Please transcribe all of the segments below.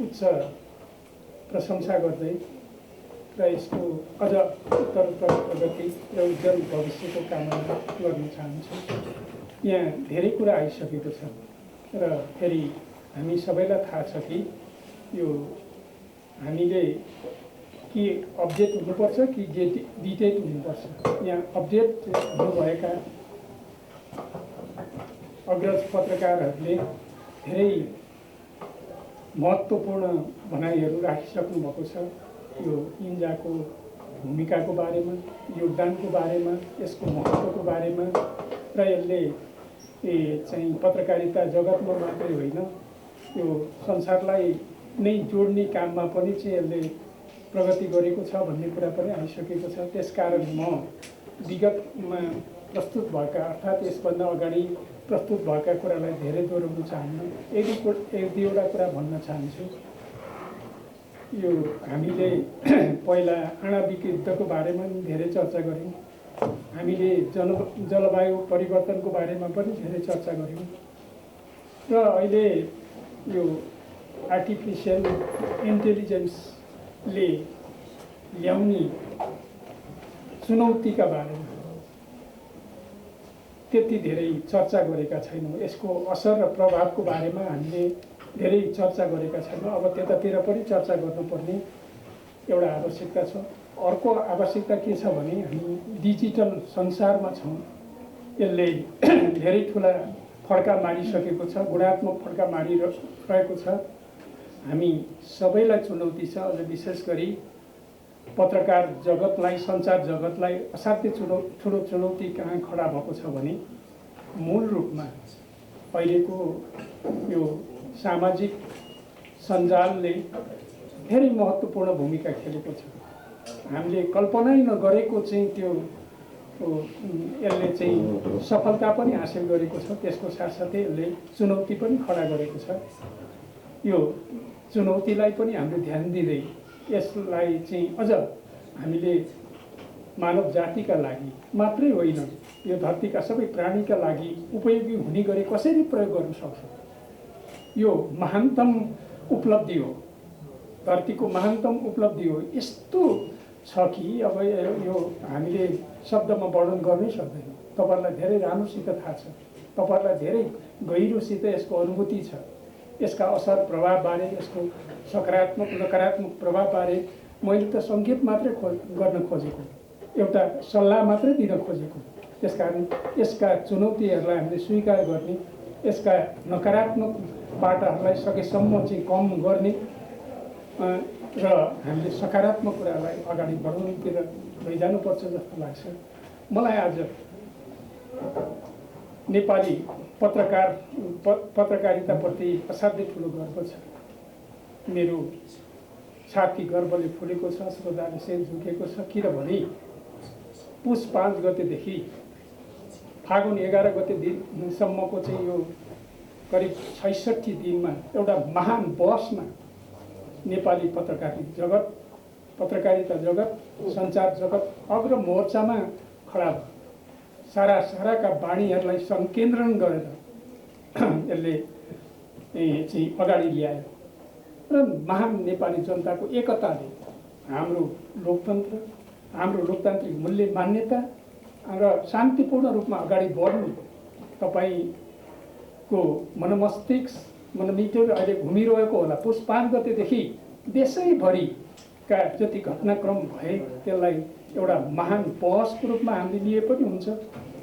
उच्च प्रशंसा गर्दै र यसको अझ उत्तरोत्तर प्रगति र उज्जवल भविष्यको कामना गर्न चाहन्छु। यहाँ धेरै कुरा आइसकेको छ र फेरि हामी सबैलाई थाहा छ कि यो हामीले कि अपडेट हुनुपर्छ कि डिटेट हुनुपर्छ। यहाँ अपडेट हुनुभएका अग्रज पत्रकारहरूले धेरै महत्त्वपूर्ण भनाइहरू राखिसक्नु भएको छ। यो इन्जाको भूमिकाको बारेमा, योगदानको बारेमा, यसको महत्त्वको बारेमा र यसले चाहिँ पत्रकारिता जगतमा मात्रै होइन यो संसारलाई नै जोड्ने काममा पनि चाहिँ यसले प्रगति गरेको छ भन्ने कुरा पनि आइसकेको छ। त्यसकारण म विगतमा प्रस्तुत भएका अर्थात् यसभन्दा अगाडि प्रस्तुत भएका कुरालाई धेरै दोहोऱ्याउन चाहन्न। एक दुईवटा कुरा भन्न चाहन्छु। यो हामीले पहिला आणविक युद्धको बारेमा पनि धेरै चर्चा गऱ्यौँ। हामीले जलवायु परिवर्तनको बारेमा पनि धेरै चर्चा गऱ्यौँ र अहिले यो आर्टिफिसियल इन्टेलिजेन्सले ल्याउने चुनौतीका बारेमा त्यति धेरै चर्चा गरेका छैनौँ। यसको असर र प्रभावको बारेमा हामीले धेरै चर्चा गरेका छैनौँ। अब त्यतातिर पनि चर्चा गर्नुपर्ने एउटा आवश्यकता छ। अर्को आवश्यकता के छ भने हामी डिजिटल संसारमा छौँ। यसले धेरै ठुला फड्का मारिसकेको छ, गुणात्मक फड्का मारिरहेको छ। हामी सबैलाई चुनौती छ। अझ विशेष गरी पत्रकार जगतलाई, सञ्चार जगतलाई असाध्यै ठुलो चुनौती कहाँ खडा भएको छ भने मूल रूपमा अहिलेको यो सामाजिक सञ्जालले धेरै महत्त्वपूर्ण भूमिका खेलेको छ। हामीले कल्पनै नगरेको चाहिँ त्यो यसले चाहिँ सफलता पनि हासिल गरेको छ। त्यसको साथसाथै यसले चुनौती पनि खडा गरेको छ। यो चुनौतीलाई पनि हामीले ध्यान दिँदै यसलाई चाहिँ अझ हामीले मानव जातिका लागि मात्रै होइन, यो धरतीका सबै प्राणीका लागि उपयोगी हुने गरी कसरी प्रयोग गर्न सक्छौँ, यो महानतम उपलब्धि हो, धरतीको महानतम उपलब्धि हो। यस्तो छ कि अब यो हामीले शब्दमा वर्णन गर्नै सक्दैनौँ। तपाईँहरूलाई धेरै राम्रोसित थाहा छ, तपाईँहरूलाई धेरै गहिरोसित यसको अनुभूति छ। यसका असर प्रभावबारे, यसको सकारात्मक नकारात्मक प्रभावबारे मैले त सङ्केत मात्रै गर्न खोजेको, एउटा सल्लाह मात्रै दिन खोजेको। त्यसकारण यसका चुनौतीहरूलाई हामीले स्वीकार गर्ने, यसका नकारात्मक बाटाहरूलाई सकेसम्म चाहिँ कम गर्ने र हामीले सकारात्मक कुरालाई अगाडि बढाउनेतिर लैजानुपर्छ जस्तो लाग्छ मलाई। आज नेपाली पत्रकारिताप्रति असाध्यै ठुलो गर्व छ। मेरो छाती गर्वले फुलेको छ, श्रद्धाले सेन झुकेको छ। किनभने पुस 5 गतेदेखि फागुन 11 गते दिनसम्मको चाहिँ यो करिब 66 दिनमा एउटा महान बहसमा नेपाली पत्रकारिता जगत, सञ्चार जगत अग्र मोर्चामा खडा भयो। साराका वाणीहरूलाई संकेन्द्रण गरेर यसले चाहिँ अगाडि ल्यायो र महान नेपाली जनताको एकताले हाम्रो लोकतन्त्र, हाम्रो लोकतान्त्रिक मूल्य मान्यता र शान्तिपूर्ण रूपमा अगाडि बढ्नु तपाईँको मनमिटर अहिले घुमिरहेको होला। पुस 5 गतेदेखि देशैभरिका जति घटनाक्रम भए त्यसलाई एउटा महान बहसको रूपमा हामीले लिए पनि हुन्छ।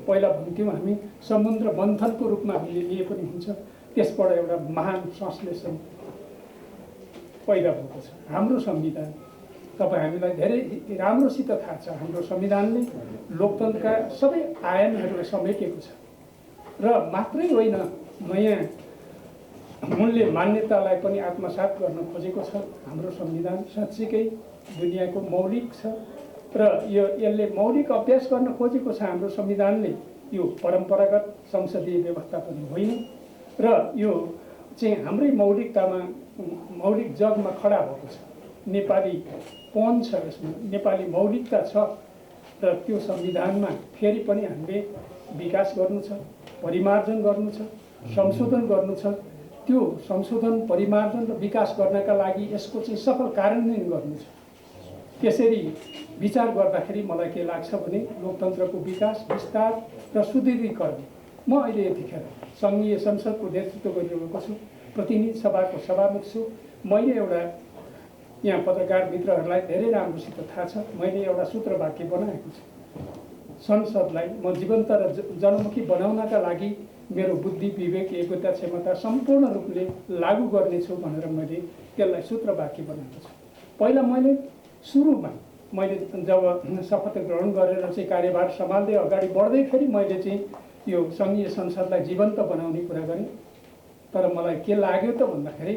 पहिला भन्थ्यौँ हामी समुद्र मन्थनको रूपमा हामीले लिए पनि हुन्छ। त्यसबाट एउटा महान संश्लेषण पैदा भएको छ। हाम्रो संविधान, तपाईँ हामीलाई धेरै राम्रोसित थाहा छ, हाम्रो संविधानले लोकतन्त्रका सबै आयामहरूलाई समेटेको छ र मात्रै होइन नयाँ मूल्य मान्यतालाई पनि आत्मसात गर्न खोजेको छ। हाम्रो संविधान साँच्चीकै दुनियाँको मौलिक छ र यसले मौलिक अभ्यास गर्न खोजेको छ। हाम्रो संविधानले यो परम्परागत संसदीय व्यवस्था पनि होइन र यो चाहिँ हाम्रै मौलिकतामा, मौलिक जगमा खडा भएको छ। नेपालीपन छ यसमा, नेपाली मौलिकता छ र त्यो संविधानमा फेरि पनि हामीले विकास गर्नु छ, परिमार्जन गर्नु छ, संशोधन गर्नु छ त्यो संशोधन परिमार्जन र विकास गर्नका लागि यसको चाहिँ सफल कार्यान्वयन गर्नु छ। त्यसरी विचार गर्दाखेरि मलाई के लाग्छ भने लोकतन्त्रको विकास विस्तार र सुदृढीकरण म अहिले यतिखेर सङ्घीय संसदको नेतृत्व गरिरहेको छु, प्रतिनिधि सभाको सभामुख छु। मैले एउटा यहाँ पत्रकार मित्रहरूलाई धेरै राम्रोसित थाहा छ, मैले एउटा सूत्रवाक्य बनाएको छु। संसदलाई म जीवन्त र जनमुखी बनाउनका लागि मेरो बुद्धि विवेक योग्यता क्षमता सम्पूर्ण रूपले लागू गर्नेछु भनेर मैले त्यसलाई सूत्रवाक्य बनाएको छु। पहिला मैले सुरुमा मैले जब शपथ ग्रहण गरेर चाहिँ कार्यभार सम्हाल्दै अगाडि बढ्दैखेरि मैले चाहिँ यो सङ्घीय संसदलाई जीवन्त बनाउने कुरा गरेँ। तर मलाई के लाग्यो त भन्दाखेरि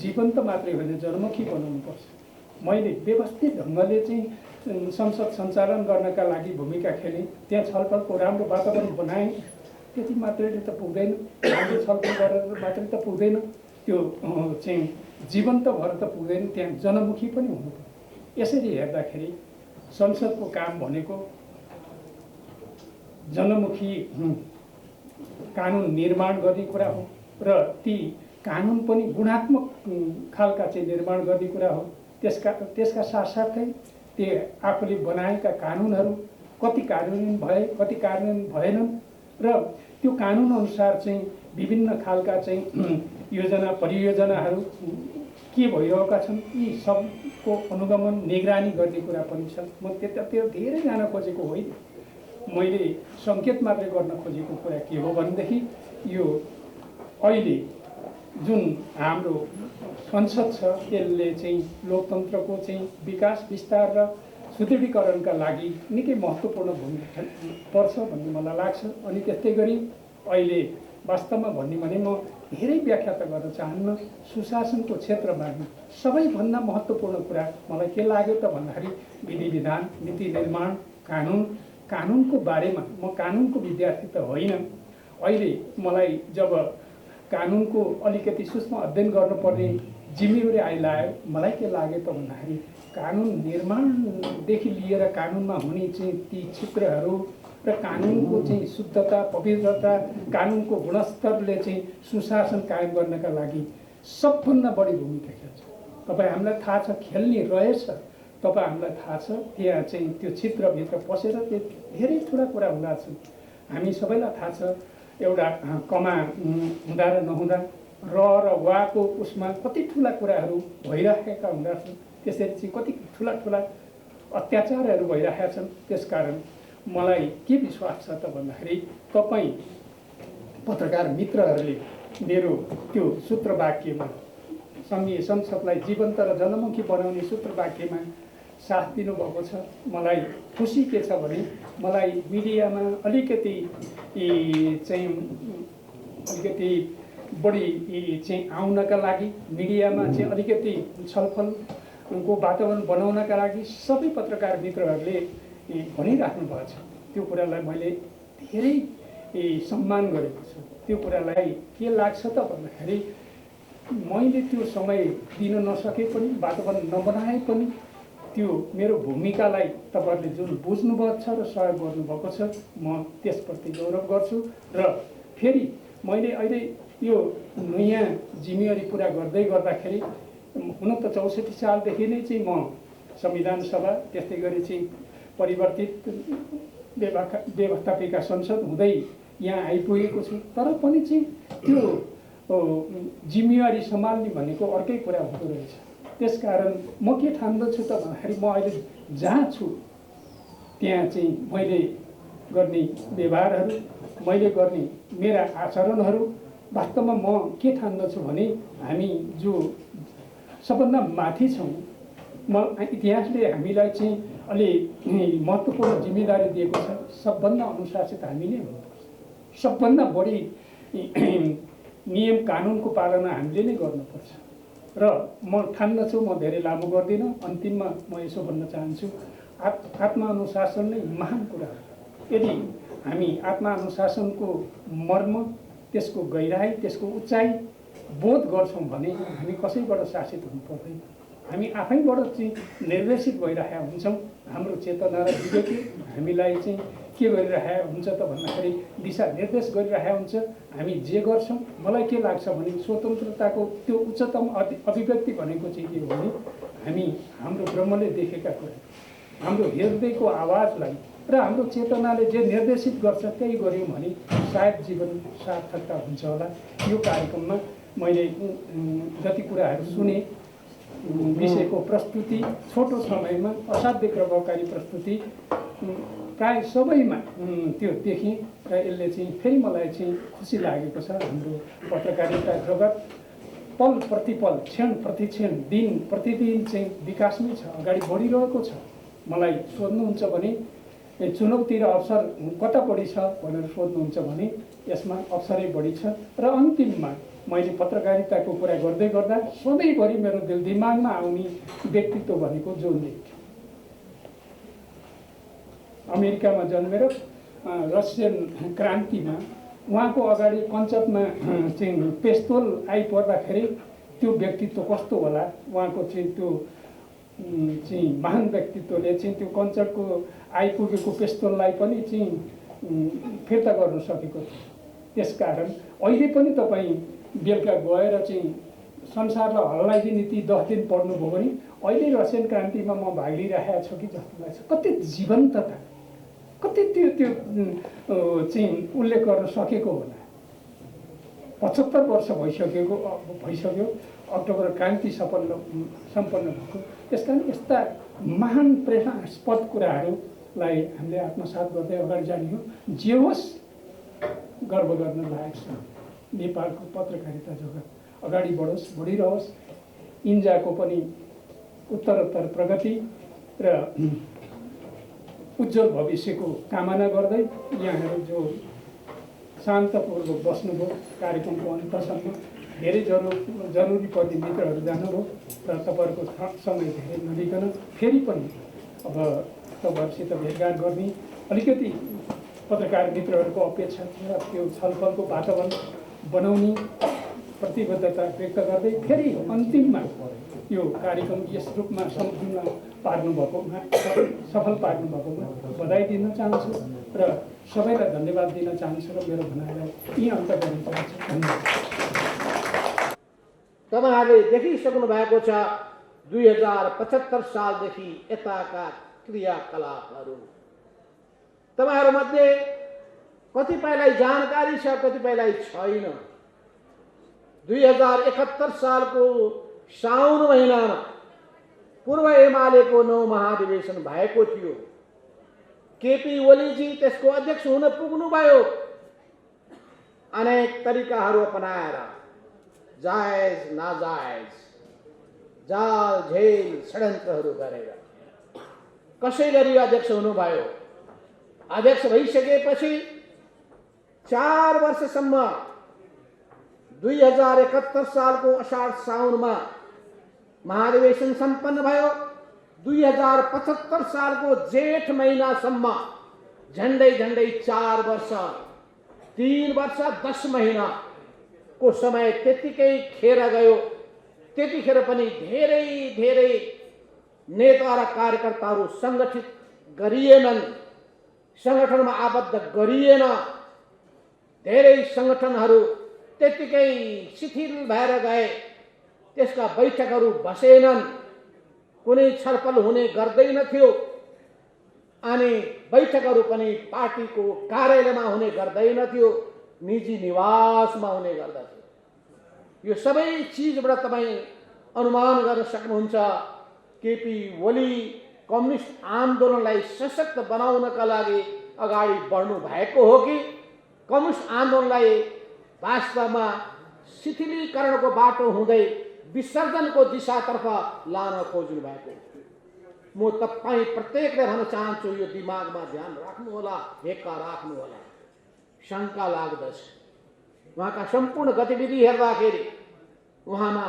जीवन्त मात्रै होइन, जनमुखी बनाउनुपर्छ। मैले व्यवस्थित ढङ्गले चाहिँ संसद सञ्चालन गर्नका लागि भूमिका खेलेँ, त्यहाँ छलफलको राम्रो वातावरण बनाएँ। त्यति मात्रैले त पुग्दैन, राम्रो छलफल गरेर मात्रै त पुग्दैन, त्यो चाहिँ जीवन्त भएर त पुग्दैन, त्यहाँ जनमुखी पनि हुनुपर्छ। यसरी हेर्दाखेरि संसदको काम भनेको जनमुखी कानुन निर्माण गर्ने कुरा हो र ती कानुन पनि गुणात्मक खालका चाहिँ निर्माण गर्ने कुरा हो। त्यसका साथसाथै त्यो आफूले बनाएका कानुनहरू कति कार्यान्वयन भए कति कार्यान्वयन भएनन् र त्यो कानुन अनुसार चाहिँ विभिन्न खालका चाहिँ योजना परियोजनाहरू के भइरहेका छन् यी सबको अनुगमन निगरानी गर्ने कुरा पनि छ। म त्यतातिर धेरै जान खोजेको होइन, मैले सङ्केत मात्रै गर्न खोजेको कुरा के हो भनेदेखि यो अहिले जुन हाम्रो संसद छ यसले चाहिँ लोकतन्त्रको चाहिँ विकास विस्तार र सुदृढीकरणका लागि निकै महत्त्वपूर्ण भूमिका पर्छ भन्ने मलाई लाग्छ। अनि त्यस्तै गरी अहिले वास्तवमा भन्ने भने म धेरै व्याख्या त गर्न चाहन्न, सुशासनको क्षेत्रमा सबैभन्दा महत्त्वपूर्ण कुरा मलाई के लाग्यो त भन्दाखेरि विधि विधान नीति निर्माण कानुनको बारेमा म कानुनको विद्यार्थी त होइन। अहिले मलाई जब कानुनको अलिकति सूक्ष्म अध्ययन गर्नुपर्ने जिम्मेवारी आइलाग्यो, मलाई के लाग्यो त भन्दाखेरि कानुन निर्माणदेखि लिएर कानुनमा हुने चाहिँ ती क्षेत्रहरू र कानुनको चाहिँ शुद्धता पवित्रता कानुनको गुणस्तरले चाहिँ सुशासन कायम गर्नका लागि सबभन्दा बढी भूमिका खेल्छ। तपाईँ हामीलाई थाहा छ खेल्ने रहेछ, तपाईँ हामीलाई थाहा छ त्यहाँ चाहिँ त्यो क्षेत्रभित्र पसेर त्यो धेरै ठुला कुरा हुँदा छन्। हामी सबैलाई थाहा छ एउटा कमा हुँदा र नहुँदा र वाको उसमा कति ठुला कुराहरू भइराखेका हुँदा छन्। त्यसरी चाहिँ कति ठुला अत्याचारहरू भइरहेका छन्। त्यसकारण मलाई के विश्वास छ त भन्दाखेरि तपाईँ पत्रकार मित्रहरूले मेरो त्यो सूत्रवाक्यमा सङ्घीय संसदलाई जीवन्त र जनमुखी बनाउने सूत्रवाक्यमा साथ दिनुभएको छ। मलाई खुसी के छ भने मलाई मिडियामा अलिकति बढी चाहिँ आउनका लागि मिडियामा चाहिँ अलिकति छलफलको वातावरण बनाउनका लागि सबै पत्रकार मित्रहरूले भनिराख्नु भएको छ। त्यो कुरालाई मैले धेरै सम्मान गरेको छु। त्यो कुरालाई के लाग्छ त भन्दाखेरि मैले त्यो समय दिन नसके पनि वातावरण नबनाए पनि त्यो मेरो भूमिकालाई तपाईँहरूले जुन बुझ्नुभएको छ र सहयोग गर्नुभएको छ म त्यसप्रति गौरव गर्छु। र फेरि मैले अहिले यो नयाँ जिम्मेवारी पुरा गर्दै गर्दाखेरि हुन त 64 सालदेखि नै चाहिँ म संविधान सभा त्यस्तै गरी चाहिँ परिवर्तित व्यवस्थापिका संसद हुँदै यहाँ आइपुगेको छु। तर पनि चाहिँ त्यो जिम्मेवारी सम्हाल्ने भनेको अर्कै कुरा हुँदो रहेछ। त्यसकारण म के ठान्दछु त भन्दाखेरि म अहिले जहाँ छु त्यहाँ चाहिँ मैले गर्ने व्यवहारहरू मैले गर्ने मेरा आचरणहरू वास्तवमा म के ठान्दछु भने हामी जो सबभन्दा माथि छौँ, इतिहासले हामीलाई चाहिँ अलि महत्त्वपूर्ण जिम्मेदारी दिएको छ। सबभन्दा अनुशासित हामी नै हुनुपर्छ, सबभन्दा बढी नियम कानुनको पालना हामीले नै गर्नुपर्छ। र म ठान्दछु, म धेरै लामो गर्दिनँ, अन्तिममा म यसो भन्न चाहन्छु आत्मानुशासन नै महान कुरा हो। यदि हामी आत्मानुशासनको मर्म त्यसको गहिराई त्यसको उचाइ बोध गर्छौँ भने हामी कसैबाट शासित हुनु पर्दैन। हामी आफैबाट चाहिँ निर्देशित भइरहेका हुन्छौँ। हाम्रो चेतना र विवेकले हामीलाई चाहिँ के गरिरहेको हुन्छ त भन्दाखेरि दिशानिर्देश गरिरहेको हुन्छ। हामी जे गर्छौँ मलाई के लाग्छ भने स्वतन्त्रताको त्यो उच्चतम अभिव्यक्ति भनेको चाहिँ के हो भने हामी हाम्रो ब्रह्मले देखेका कुरा, हाम्रो हृदयको आवाजलाई र हाम्रो चेतनाले जे निर्देशित गर्छ त्यही गऱ्यौँ भने सायद जीवन सार्थकता हुन्छ होला। यो कार्यक्रममा मैले जति कुराहरू सुने, विषयको प्रस्तुति छोटो समयमा असाध्य प्रभावकारी प्रस्तुति प्राय सबैमा त्यो देखेँ र यसले चाहिँ फेरि मलाई चाहिँ खुसी लागेको छ। हाम्रो पत्रकारिता जगत पल प्रतिपल, क्षण प्रतिक्षण, दिन प्रतिदिन चाहिँ विकासमै छ, अगाडि बढिरहेको छ। मलाई सोध्नुहुन्छ भने चुनौती र अवसर कता बढी छ भनेर सोध्नुहुन्छ भने यसमा अवसरै बढी छ। र अन्तिममा मैले पत्रकारिताको कुरा गर्दै गर्दा सधैँभरि मेरो दिल दिमागमा आउने व्यक्तित्व भनेको जोन लेक। अमेरिकामा जन्मेर रसियन क्रान्तिमा उहाँको अगाडि कन्सर्टमा चाहिँ पेस्तोल आइपर्दाखेरि त्यो व्यक्तित्व कस्तो होला, उहाँको चाहिँ त्यो चाहिँ महान व्यक्तित्वले चाहिँ त्यो कन्सर्टको आइपुगेको पेस्तोललाई पनि चाहिँ फिर्ता गर्न सकेको थियो। त्यसकारण अहिले पनि तपाईँ बेलुका गएर चाहिँ संसारलाई हल्लाइदिने ती 10 दिन पढ्नुभयो भने अहिले रसियन क्रान्तिमा म भाग लिइरहेको छु कि जस्तो लाग्छ। कति जीवन्तता, कति त्यो त्यो चाहिँ उल्लेख गर्न सकेको होला। 75 वर्ष भइसक्यो अक्टोबर क्रान्ति सम्पन्न भएको। त्यसकारण यस्ता महान प्रेरणास्पद कुराहरूलाई हामीले आत्मसात गर्दै अगाडि जाने हो। जे होस् गर्व गर्न लायक छ। नेपालको पत्रकारिता जगत अगाडि बढोस्, बढिरहोस्। इन्जाको पनि उत्तरोत्तर प्रगति र उज्जवल भविष्यको कामना गर्दै यहाँहरू जो शान्तपूर्वक बस्नुभयो कार्यक्रमको अन्तसम्म, धेरै जरुरी पर्ने मित्रहरू जानुभयो र तपाईँहरूको समय धेरै नलिकन फेरि पनि अब तपाईँहरूसित भेटघाट गर्ने अलिकति पत्रकार मित्रहरूको अपेक्षा थियो। त्यो छलफलको वातावरण बनाउने प्रतिबद्धता व्यक्त गर्दै फेरि अन्तिममा यो कार्यक्रम यस रूपमा सम्पूर्ण पार्नुभएकोमा, सफल पार्नुभएकोमा बधाई दिन चाहन्छु र सबैलाई धन्यवाद दिन चाहन्छु र मेरो भनाइलाई यही अन्त गर्न चाहन्छु। धन्यवाद। तपाईहरुले देखिसक्नु भएको छ 2075 सालदेखि यताका क्रियाकलापहरू। तपाईहरुमध्ये कतिपयलाई जानकारी छ, कतिपयलाई छैन। 2071 सालको साउन महिनामा पूर्व एमालेको 9 महाधिवेशन भएको थियो। केपी ओलीजी त्यसको अध्यक्ष हुन पुग्नुभयो। अनेक तरिकाहरू अपनाएर जायज नाजायज जाल झेल षड्यन्त्रहरू गरेर कसै गरी अध्यक्ष हुनुभयो। अध्यक्ष भइसकेपछि 4 वर्षसम्म 2071 सालको अषाढ साउनमा महाधिवेशन सम्पन्न भयो। 2075 सालको जेठ महिनासम्म झन्डै 4 वर्ष, 3 वर्ष 10 महिना को समय त्यतिकै खेर गयो। त्यतिखेर पनि धेरै नेता र कार्यकर्ताहरू संगठित गरिएनन्, संगठनमा आबद्ध गरिएन। धेरै संगठनहरू त्यतिकै शिथिल भएर गए। त्यसका बैठकहरू बसेनन्, कुनै छलफल हुने गर्दैनथ्यो अनि बैठकहरू पनि पार्टीको कार्यालयमा हुने गर्दैनथ्यो, निजी निवासमा हुने गर्दथ्यो। यो सबै चीजबाट तपाईं अनुमान गर्न सक्नुहुन्छ केपी ओली कम्युनिस्ट आन्दोलनलाई सशक्त बनाउनका लागि अगाडि बढ्नु भएको हो कि कम्युनिस्ट आन्दोलनलाई वास्तवमा शिथिलीकरणको बाटो हुँदै विसर्जनको दिशातर्फ लान खोज्नु भएको। म तपाईं प्रत्येकले भन्न चाहन्छु, यो दिमागमा ध्यान राख्नुहोला, हेक्का राख्नुहोला। शङ्का लाग्दछ उहाँका सम्पूर्ण गतिविधि हेर्दाखेरि उहाँमा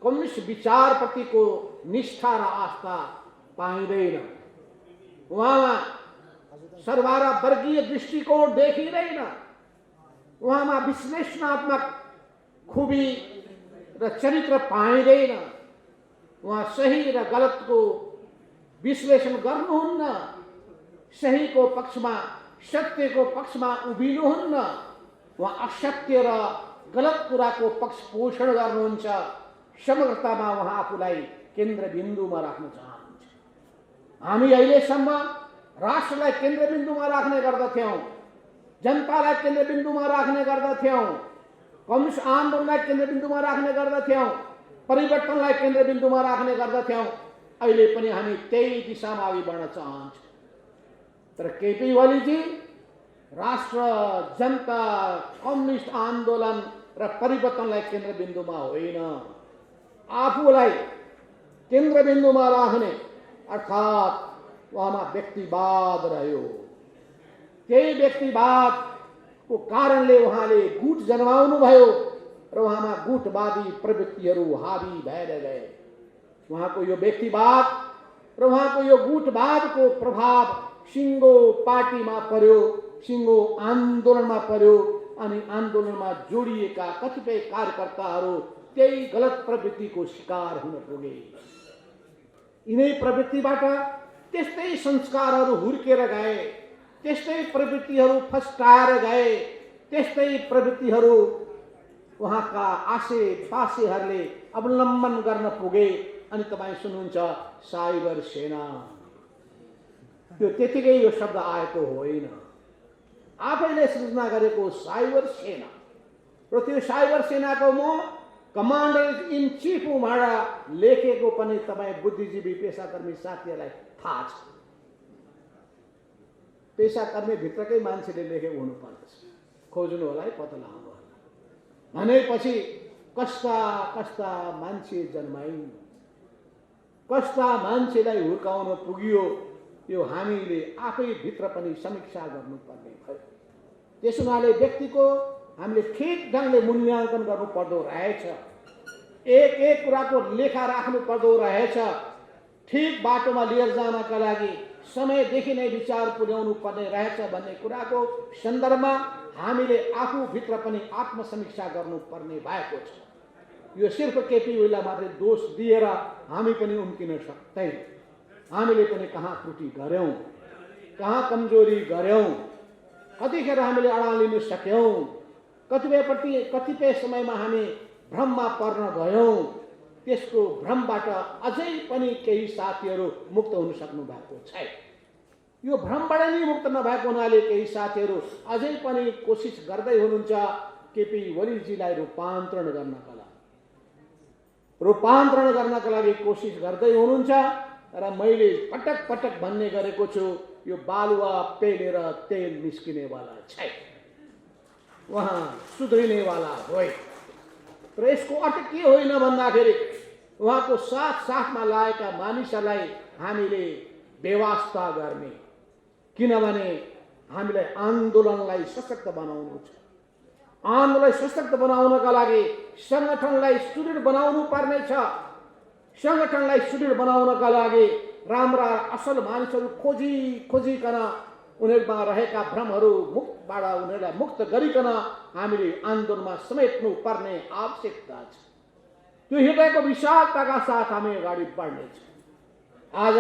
कम्युनिस्ट विचारप्रतिको निष्ठा र आस्था पाइँदैन। उहाँमा सर्वहारा वर्गीय दृष्टिकोण देखिँदैन। उहाँमा विश्लेषणात्मक खुबी र चरित्र पाइँदैन। उहाँ सही र गलतको विश्लेषण गर्नुहुन्न, सहीको पक्षमा सत्यको पक्षमा उभिनुहुन्न, उहाँ असत्य र गलत कुराको पक्ष पोषण गर्नुहुन्छ। समग्रतामा उहाँ आफूलाई केन्द्रबिन्दुमा राख्न चाहनुहुन्छ। हामी अहिलेसम्म राष्ट्रलाई केन्द्रबिन्दुमा राख्ने गर्दथ्यौँ, जनतालाई केन्द्रबिन्दुमा राख्ने गर्दथ्यौँ, कम्युनिस्ट आन्दोलनलाई केन्द्रबिन्दुमा राख्ने गर्दथ्यौँ, परिवर्तनलाई केन्द्रबिन्दुमा राख्ने गर्दथ्यौँ। अहिले पनि हामी त्यही दिशामा अघि बढ्न चाहन्छौँ। तर केपी ओलीजी राष्ट्र, जनता, कम्युनिस्ट आन्दोलन र परिवर्तनलाई केन्द्रबिन्दुमा होइन, आफूलाई केन्द्रबिन्दुमा राख्ने अर्थात् उहाँमा व्यक्तिवाद रह्यो। त्यही व्यक्तिवादको कारणले उहाँले गुट जन्माउनु भयो र उहाँमा गुटवादी प्रवृत्तिहरू हावी भएर गए। उहाँको यो व्यक्तिवाद र उहाँको यो गुटवादको प्रभाव सिङ्गो पार्टीमा पर्यो, सिङ्गो आन्दोलनमा पर्यो अनि आन्दोलनमा जोडिएका कतिपय कार्यकर्ताहरू त्यही गलत प्रवृत्तिको शिकार हुन पुगे। यिनै प्रवृत्तिबाट त्यस्तै संस्कारहरू हुर्केर गए, त्यस्तै प्रवृत्तिहरू फस्टाएर गए, त्यस्तै प्रवृत्तिहरू उहाँका आशे पासेहरूले अवलम्बन गर्न पुगे। अनि तपाईँ सुन्नुहुन्छ साइबर सेना। त्यो त्यतिकै यो शब्द आएको होइन, आफैले सृजना गरेको साइबर सेना। र त्यो साइबर सेनाको म कमान्डर इन चिफ भनेर लेखेको पनि तपाईँ बुद्धिजीवी पेसाकर्मी साथीहरूलाई थाहा छ। पेसाकर्मी भित्रकै मान्छेले लेखेको हुनुपर्दछ, खोज्नु होला है, पत्ता लगाउनु होला। भनेपछि कस्ता कस्ता मान्छे जन्माइन्, कस्ता मान्छेलाई हुर्काउन पुगियो, यो हामीले आफै भित्र पनि समीक्षा गर्नुपर्ने भयो। त्यस हुनाले व्यक्तिको हामीले ठिक ढङ्गले मूल्याङ्कन गर्नु पर्दो रहेछ, एक एक कुराको लेखा राख्नु पर्दो रहेछ। ठिक बाटोमा लिएर जानका लागि समयदेखि नै विचार पुर्याउनु पर्ने रहेछ भन्ने कुराको सन्दर्भमा हामीले आफूभित्र पनि आत्मसमीक्षा गर्नुपर्ने भएको छ। यो सिर्फ केपी ओलीलाई मात्रै दोष दिएर हामी पनि उम्किन सक्दैन। हामीले पनि कहाँ त्रुटि गऱ्यौँ, कहाँ कमजोरी गऱ्यौँ, कतिखेर हामीले अडान लिन सक्यौँ, कतिपय समयमा हामी भ्रममा पर्न गयौँ। त्यसको भ्रमबाट अझै पनि केही साथीहरू मुक्त हुन सक्नु भएको छैन। यो भ्रमबाट नै मुक्त नभएको हुनाले केही साथीहरू अझै पनि कोसिस गर्दै हुनुहुन्छ केपी ओलीजीलाई रूपान्तरण गर्नका लागि कोसिस गर्दै हुनुहुन्छ। र मैले पटक पटक भन्ने गरेको छु, यो बालुवा पेलेर तेल निस्किनेवाला छैन, उहाँ सुध्रिनेवाला होइन। र यसको अर्थ के होइन भन्दाखेरि उहाँको साथमा लागेका मानिसहरूलाई हामीले बेवास्ता गर्ने, किनभने हामीलाई आन्दोलनलाई सशक्त बनाउनु छ। आन्दोलनलाई सशक्त बनाउनका लागि सङ्गठनलाई सुदृढ बनाउनु पर्ने छ। सङ्गठनलाई सुदृढ बनाउनका लागि राम्रा असल मानिसहरू खोजिकन उनीहरूमा रहेका भ्रमहरूबाट उनीहरूलाई मुक्त गरिकन हामीले आन्दोलनमा समेट्नु पर्ने आवश्यकता छ। त्यो हृदयको विशालताका साथ हामी अगाडि बढ्नेछौँ। आज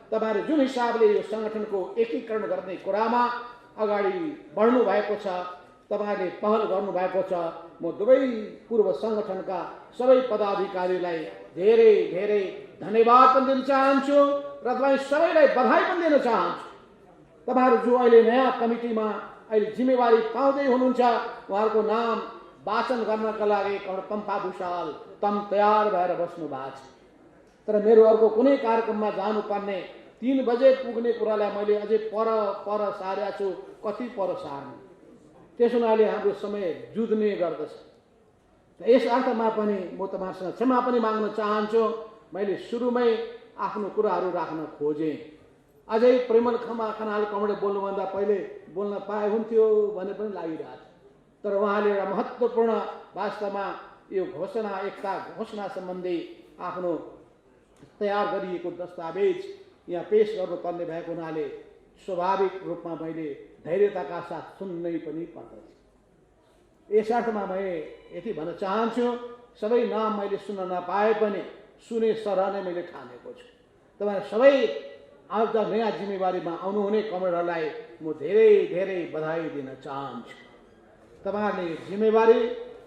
तपाईँहरू जुन हिसाबले यो सङ्गठनको एकीकरण गर्ने कुरामा अगाडि बढ्नु भएको छ, तपाईँहरूले पहल गर्नुभएको छ, म दुवै पूर्व सङ्गठनका सबै पदाधिकारीलाई धेरै धेरै धन्यवाद पनि दिन चाहन्छु र तपाईँ सबैलाई बधाई पनि दिन चाहन्छु। तपाईँहरू जो अहिले नयाँ कमिटीमा अहिले जिम्मेवारी पाउँदै हुनुहुन्छ, उहाँहरूको नाम वाचन गर्नका लागि पम्फा भूषाल तम तयार भएर बस्नु भएको छ। तर मेरो अर्को कुनै कार्यक्रममा जानुपर्ने 3 बजे पुग्ने कुरालाई मैले अझै पर सारेको छु, कति पर सार्नु। त्यस हुनाले हाम्रो समय जुझ्ने गर्दछ। यस अर्थमा पनि म तपाईँहरूसँग क्षमा पनि माग्न चाहन्छु। मैले सुरुमै आफ्नो कुराहरू राख्न खोजेँ, अझै परिमल खनाल कमरे बोल्नुभन्दा पहिले बोल्न पाए हुन्थ्यो भन्ने पनि लागिरहेको छ। तर उहाँले एउटा महत्त्वपूर्ण वास्तवमा यो एकता घोषणा सम्बन्धी आफ्नो तयार गरिएको दस्तावेज यहाँ पेश गर्नुपर्ने भएको हुनाले स्वाभाविक रूपमा मैले धैर्यताका साथ सुन्नै पनि पर्दछ। यस अर्थमा म यति भन्न चाहन्छु, सबै नाम मैले सुन्न नपाए पनि सुने सरह नै मैले ठानेको छु। तपाईँ सबै आज नयाँ जिम्मेवारीमा आउनुहुने कमरेडहरूलाई म धेरै धेरै बधाई दिन चाहन्छु। तपाईँहरूले यो जिम्मेवारी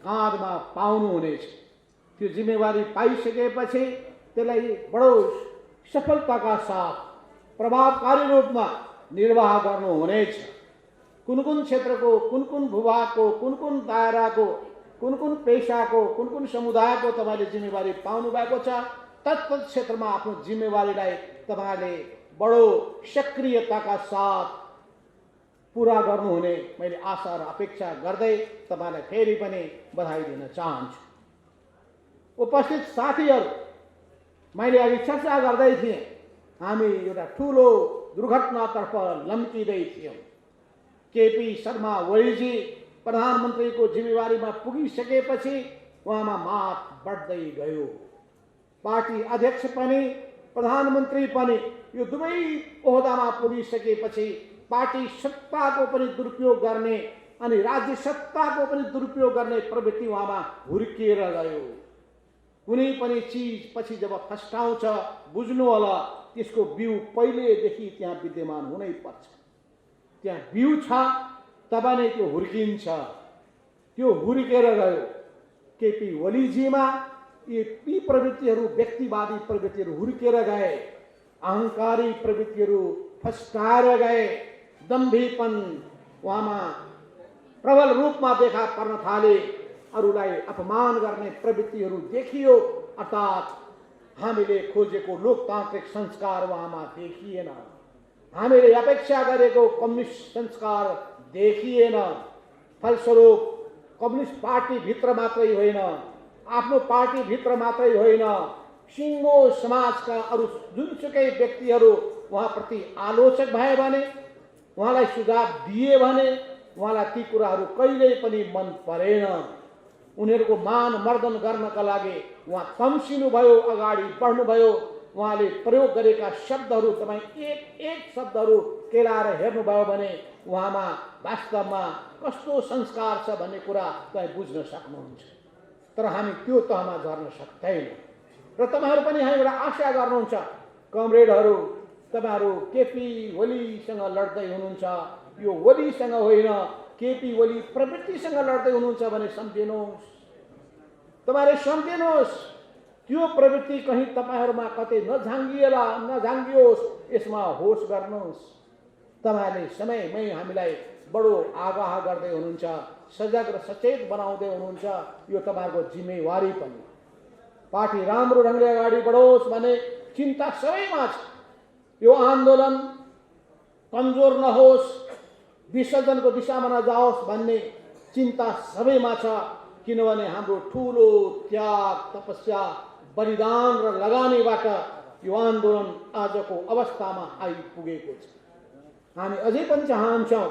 काँधमा पाउनुहुनेछ। त्यो जिम्मेवारी पाइसकेपछि त्यसलाई बडो सफलताका साथ प्रभावकारी रूपमा निर्वाह गर्नुहुनेछ। कुन कुन क्षेत्रको, कुन कुन भूभागको, कुन कुन दायराको, कुन कुन पेशाको, कुन कुन समुदायको तपाईँले जिम्मेवारी पाउनु भएको छ, तत्त क्षेत्रमा आफ्नो जिम्मेवारीलाई तपाईँले बडो सक्रियताका साथ पुरा गर्नुहुने मैले आशा र अपेक्षा गर्दै तपाईँलाई फेरि पनि बधाई दिन चाहन्छु। उपस्थित साथीहरू, मैले अघि चर्चा गर्दै थिएँ, हामी एउटा ठुलो दुर्घटनातर्फ लम्किँदै थियौँ। केपी शर्मा ओलीजी प्रधानमन्त्रीको जिम्मेवारीमा पुगिसकेपछि उहाँमा मात बढ्दै गयो। पार्टी अध्यक्ष पनि प्रधानमन्त्री पनि यो दुवै ओहदामा पुगिसकेपछि पार्टी सत्ताको पनि दुरुपयोग गर्ने अनि राज्य सत्ताको पनि दुरुपयोग गर्ने प्रवृत्ति उहाँमा हुर्किएर गयो। कुनै पनि चिज पछि जब फस्टाउँछ, बुझ्नु होला त्यसको बिउ पहिलेदेखि त्यहाँ विद्यमान हुनै पर्छ। त्यहाँ बिउ छ तब नै त्यो हुर्किन्छ। त्यो हुर्केर गयो। केपी ओलीजीमा यी प्रवृत्तिहरू, व्यक्तिवादी प्रवृत्तिहरू हुर्केर गए। अहङ्कारी प्रवृत्तिहरू फस्टाएर गए। दम्भीपन उहाँमा प्रबल रूपमा देखा पर्न थाले। अरूलाई अपमान गर्ने प्रवृत्तिहरू देखियो। अर्थात् हामीले खोजेको लोकतान्त्रिक संस्कार उहाँमा देखिएन। हामीले अपेक्षा गरेको कम्युनिस्ट संस्कार देखिएन। फलस्वरूप कम्युनिस्ट पार्टीभित्र मात्रै होइन, आफ्नो पार्टीभित्र मात्रै होइन, सिङ्गो समाजका अरू जुनसुकै व्यक्तिहरू उहाँप्रति आलोचक भए भने, उहाँलाई सुझाव दिए भने उहाँलाई ती कुराहरू कहिल्यै पनि मन परेन। उनीहरूको मान मर्दन गर्नका लागि उहाँ तम्सिनुभयो, अगाडि बढ्नुभयो। उहाँले प्रयोग गरेका शब्दहरू तपाईँ एक एक शब्दहरू केलाएर हेर्नुभयो भने उहाँमा वास्तवमा कस्तो संस्कार छ भन्ने कुरा तपाईँ बुझ्न सक्नुहुन्छ। तर हामी त्यो तहमा झर्न सक्दैनौँ। र तपाईँहरू पनि हामीबाट आशा गर्नुहुन्छ, कमरेडहरू, तपाईँहरू केपी ओलीसँग लड्दै हुनुहुन्छ। यो ओलीसँग होइन, केपी ओली प्रवृत्तिसँग लड्दै हुनुहुन्छ भने सम्झिनुहोस्। तपाईँले सम्झिनुहोस्, त्यो प्रवृत्ति कहीँ तपाईँहरूमा कतै नझाङ्गियोस्, यसमा होस गर्नुहोस्। तपाईँले समयमै हामीलाई बडो आगाह गर्दै हुनुहुन्छ, सजग र सचेत बनाउँदै हुनुहुन्छ। यो तपाईँहरूको जिम्मेवारी पनि। पार्टी राम्रो ढङ्गले अगाडि बढोस् भन्ने चिन्ता सबैमा छ। यो आन्दोलन कमजोर नहोस्, विसर्जनको दिशामा नजाओस् भन्ने चिन्ता सबैमा छ। किनभने हाम्रो ठुलो त्याग, तपस्या, बलिदान र लगानीबाट यो आन्दोलन आजको अवस्थामा आइपुगेको छ। हामी अझै पनि चाहन्छौँ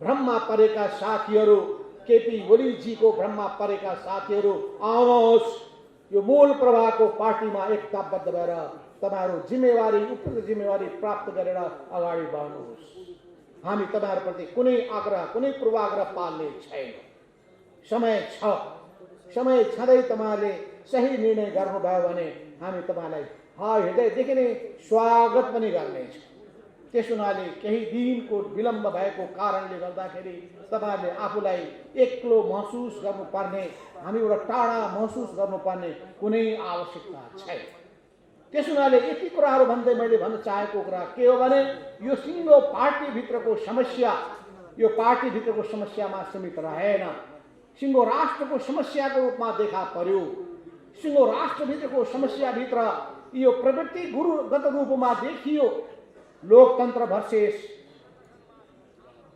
भ्रममा परेका साथीहरू, केपी ओलीजीको भ्रममा परेका साथीहरू आउनुहोस्। यो मूल प्रवाहको पार्टीमा एकताबद्ध भएर तपाईँहरू जिम्मेवारी, उपयुक्त जिम्मेवारी प्राप्त गरेर अगाडि बढ्नुहोस्। हामी तपाईँहरूप्रति कुनै आग्रह, कुनै पूर्वाग्रह पाल्ने छैन। समय छ। समय छँदै तपाईँहरूले सही निर्णय गर्नुभयो भने हामी तपाईँलाई हृदयदेखि नै स्वागत पनि गर्नेछौँ। त्यस हुनाले केही दिनको विलम्ब भएको कारणले गर्दाखेरि तपाईँहरूले आफूलाई एक्लो महसुस गर्नुपर्ने, हामीबाट टाढा महसुस गर्नुपर्ने कुनै आवश्यकता छैन। त्यस हुनाले यति कुराहरू भन्दै मैले भन्न चाहेको कुरा के हो भने यो सिङ्गो पार्टीभित्रको समस्या, यो पार्टीभित्रको समस्यामा सीमित रहेन, सिङ्गो राष्ट्रको समस्याको रूपमा देखा पर्यो। सिङ्गो राष्ट्रभित्रको समस्याभित्र यो प्रवृत्ति गुरुगत रूपमा देखियो। लोकतन्त्र भर्सेस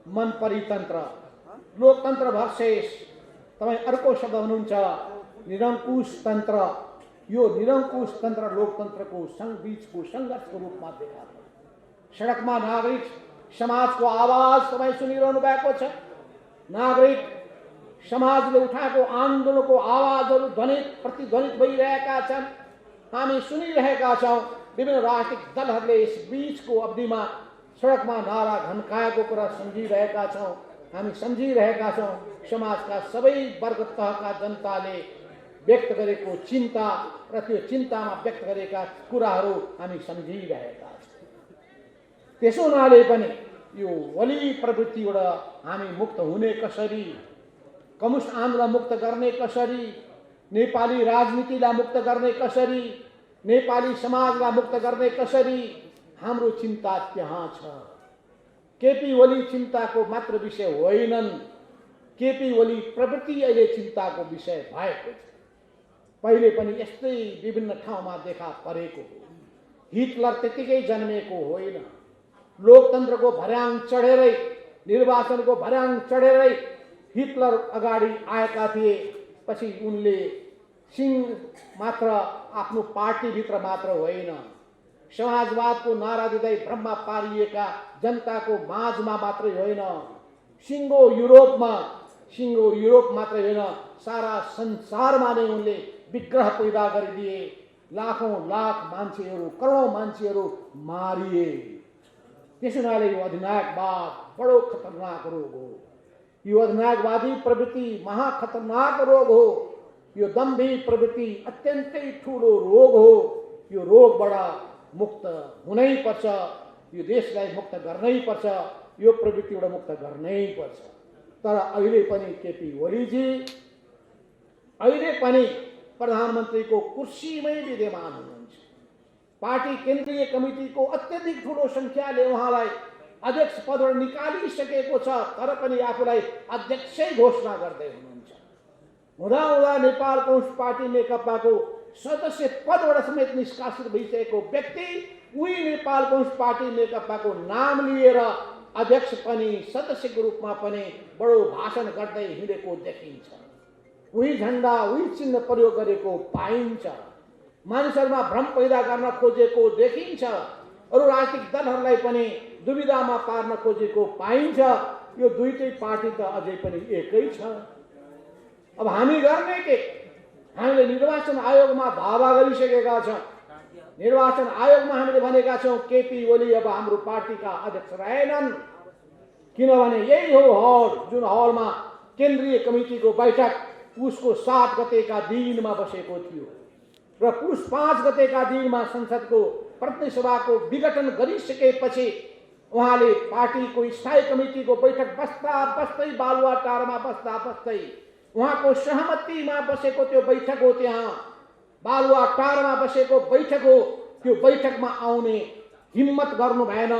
मन परितन्त्र, लोकतन्त्र भर्सेस तपाईँ अर्को शब्द हुनुहुन्छ निरङ्कुश तन्त्र। यो निरङ्कुश तन्त्र लोकतन्त्रको बीचको सङ्घर्षको रूपमा देखा पर्यो। सडकमा नागरिक समाजको आवाज तपाईँ सुनिरहनु भएको छ। नागरिक समाजले उठाएको आन्दोलनको आवाजहरू प्रतिध्वनित भइरहेका छन्। हामी सुनिरहेका छौँ। विभिन्न राजनीतिक दलहरूले यस बीचको अवधिमा सडकमा नारा घन्काएको कुरा सम्झिरहेका छौँ। हामी सम्झिरहेका छौँ समाजका सबै वर्ग तहका जनताले व्यक्त गरेको चिन्ता र त्यो चिन्तामा व्यक्त गरेका कुराहरू हामी सम्झिरहेका छौँ। त्यसो हुनाले पनि यो वली प्रवृत्तिबाट हामी मुक्त हुने कसरी, कम्युनिस्ट आन्दोलन मुक्त गर्ने कसरी, नेपाली राजनीतिलाई मुक्त गर्ने कसरी, नेपाली समाजलाई मुक्त गर्ने कसरी, हाम्रो चिन्ता त्यहाँ छ। केपी ओली चिन्ताको मात्र विषय होइनन्, केपी ओली प्रवृत्ति अहिले चिन्ताको विषय भएको छ। पहिले पनि यस्तै विभिन्न ठाउँमा देखा परेको हो। हिटलर त्यतिकै जन्मेको होइन, लोकतन्त्रको भर्याङ चढेरै, निर्वाचनको भर्याङ चढेरै हिटलर अगाडि आएका थिए। पछि उनले सिंह मात्र आफ्नो पार्टीभित्र मात्र होइन, समाजवादको नारा दिँदै ब्रह्मा पारिएका जनताको माझमा मात्रै होइन, सिङ्गो युरोप मात्रै होइन, सारा संसारमा नै उनले विग्रह पैदा गरिदिए। लाखौं लाख मान्छेहरू, करोडौं मान्छेहरू मारिए। त्यसो हुनाले यो अधिनायकवाद बडो खतरनाक रोग हो। यो अधिनायकवादी प्रवृत्ति महाखतरनाक रोग हो। यो दम्भी प्रवृत्ति अत्यन्तै ठुलो रोग हो। यो रोगबाट मुक्त हुनै पर्छ। यो देशलाई मुक्त गर्नै पर्छ। यो प्रवृत्तिबाट मुक्त गर्नै पर्छ। तर अहिले पनि केपी ओलीजी अहिले पनि प्रधानमन्त्रीको कुर्सीमै विद्यमान हुनुहुन्छ। पार्टी केन्द्रीय कमिटीको अत्यधिक ठुलो संख्याले उहाँलाई अध्यक्ष पदबाट निकालिसकेको छ, तर पनि आफूलाई अध्यक्षै घोषणा गर्दै हुनुहुन्छ। हुँदा नेपाल कम्युनिस्ट पार्टी नेकपाको सदस्य पदबाट समेत निष्कासित भइसकेको व्यक्ति उही नेपाल कम्युनिस्ट पार्टी नेकपाको नाम लिएर अध्यक्ष पनि सदस्यको रूपमा पनि बडो भाषण गर्दै हिँडेको देखिन्छ। उही झण्डा उही चिन्ह प्रयोग गरेको पाइन्छ। मानिसहरूमा भ्रम पैदा गर्न खोजेको देखिन्छ। अरू राजनीतिक दलहरूलाई पनि दुविधामा पार्न खोजेको पाइन्छ। यो दुईटै पार्टी त अझै पनि एकै छ। अब हामी गर्ने के? हामीले निर्वाचन आयोगमा धावा गरिसकेका छौँ। निर्वाचन आयोगमा हामीले भनेका छौँ केपी ओली अब हाम्रो पार्टीका अध्यक्ष रहेनन्, किनभने यही हो हल जुन हलमा केन्द्रीय कमिटीको बैठक पुसको 7 गतेका दिनमा बसेको थियो र पुस 5 गतेका दिनमा संसदको प्रतिनिधि सभाको विघटन गरिसकेपछि उहाँले पार्टीको स्थायी कमिटीको बैठक बस्दै बालुवाटारमा बस्दै उहाँको सहमतिमा बसेको त्यो बैठक हो। त्यहाँ बालुवाटारमा बसेको बैठक हो। त्यो बैठकमा आउने हिम्मत गर्नु भएन।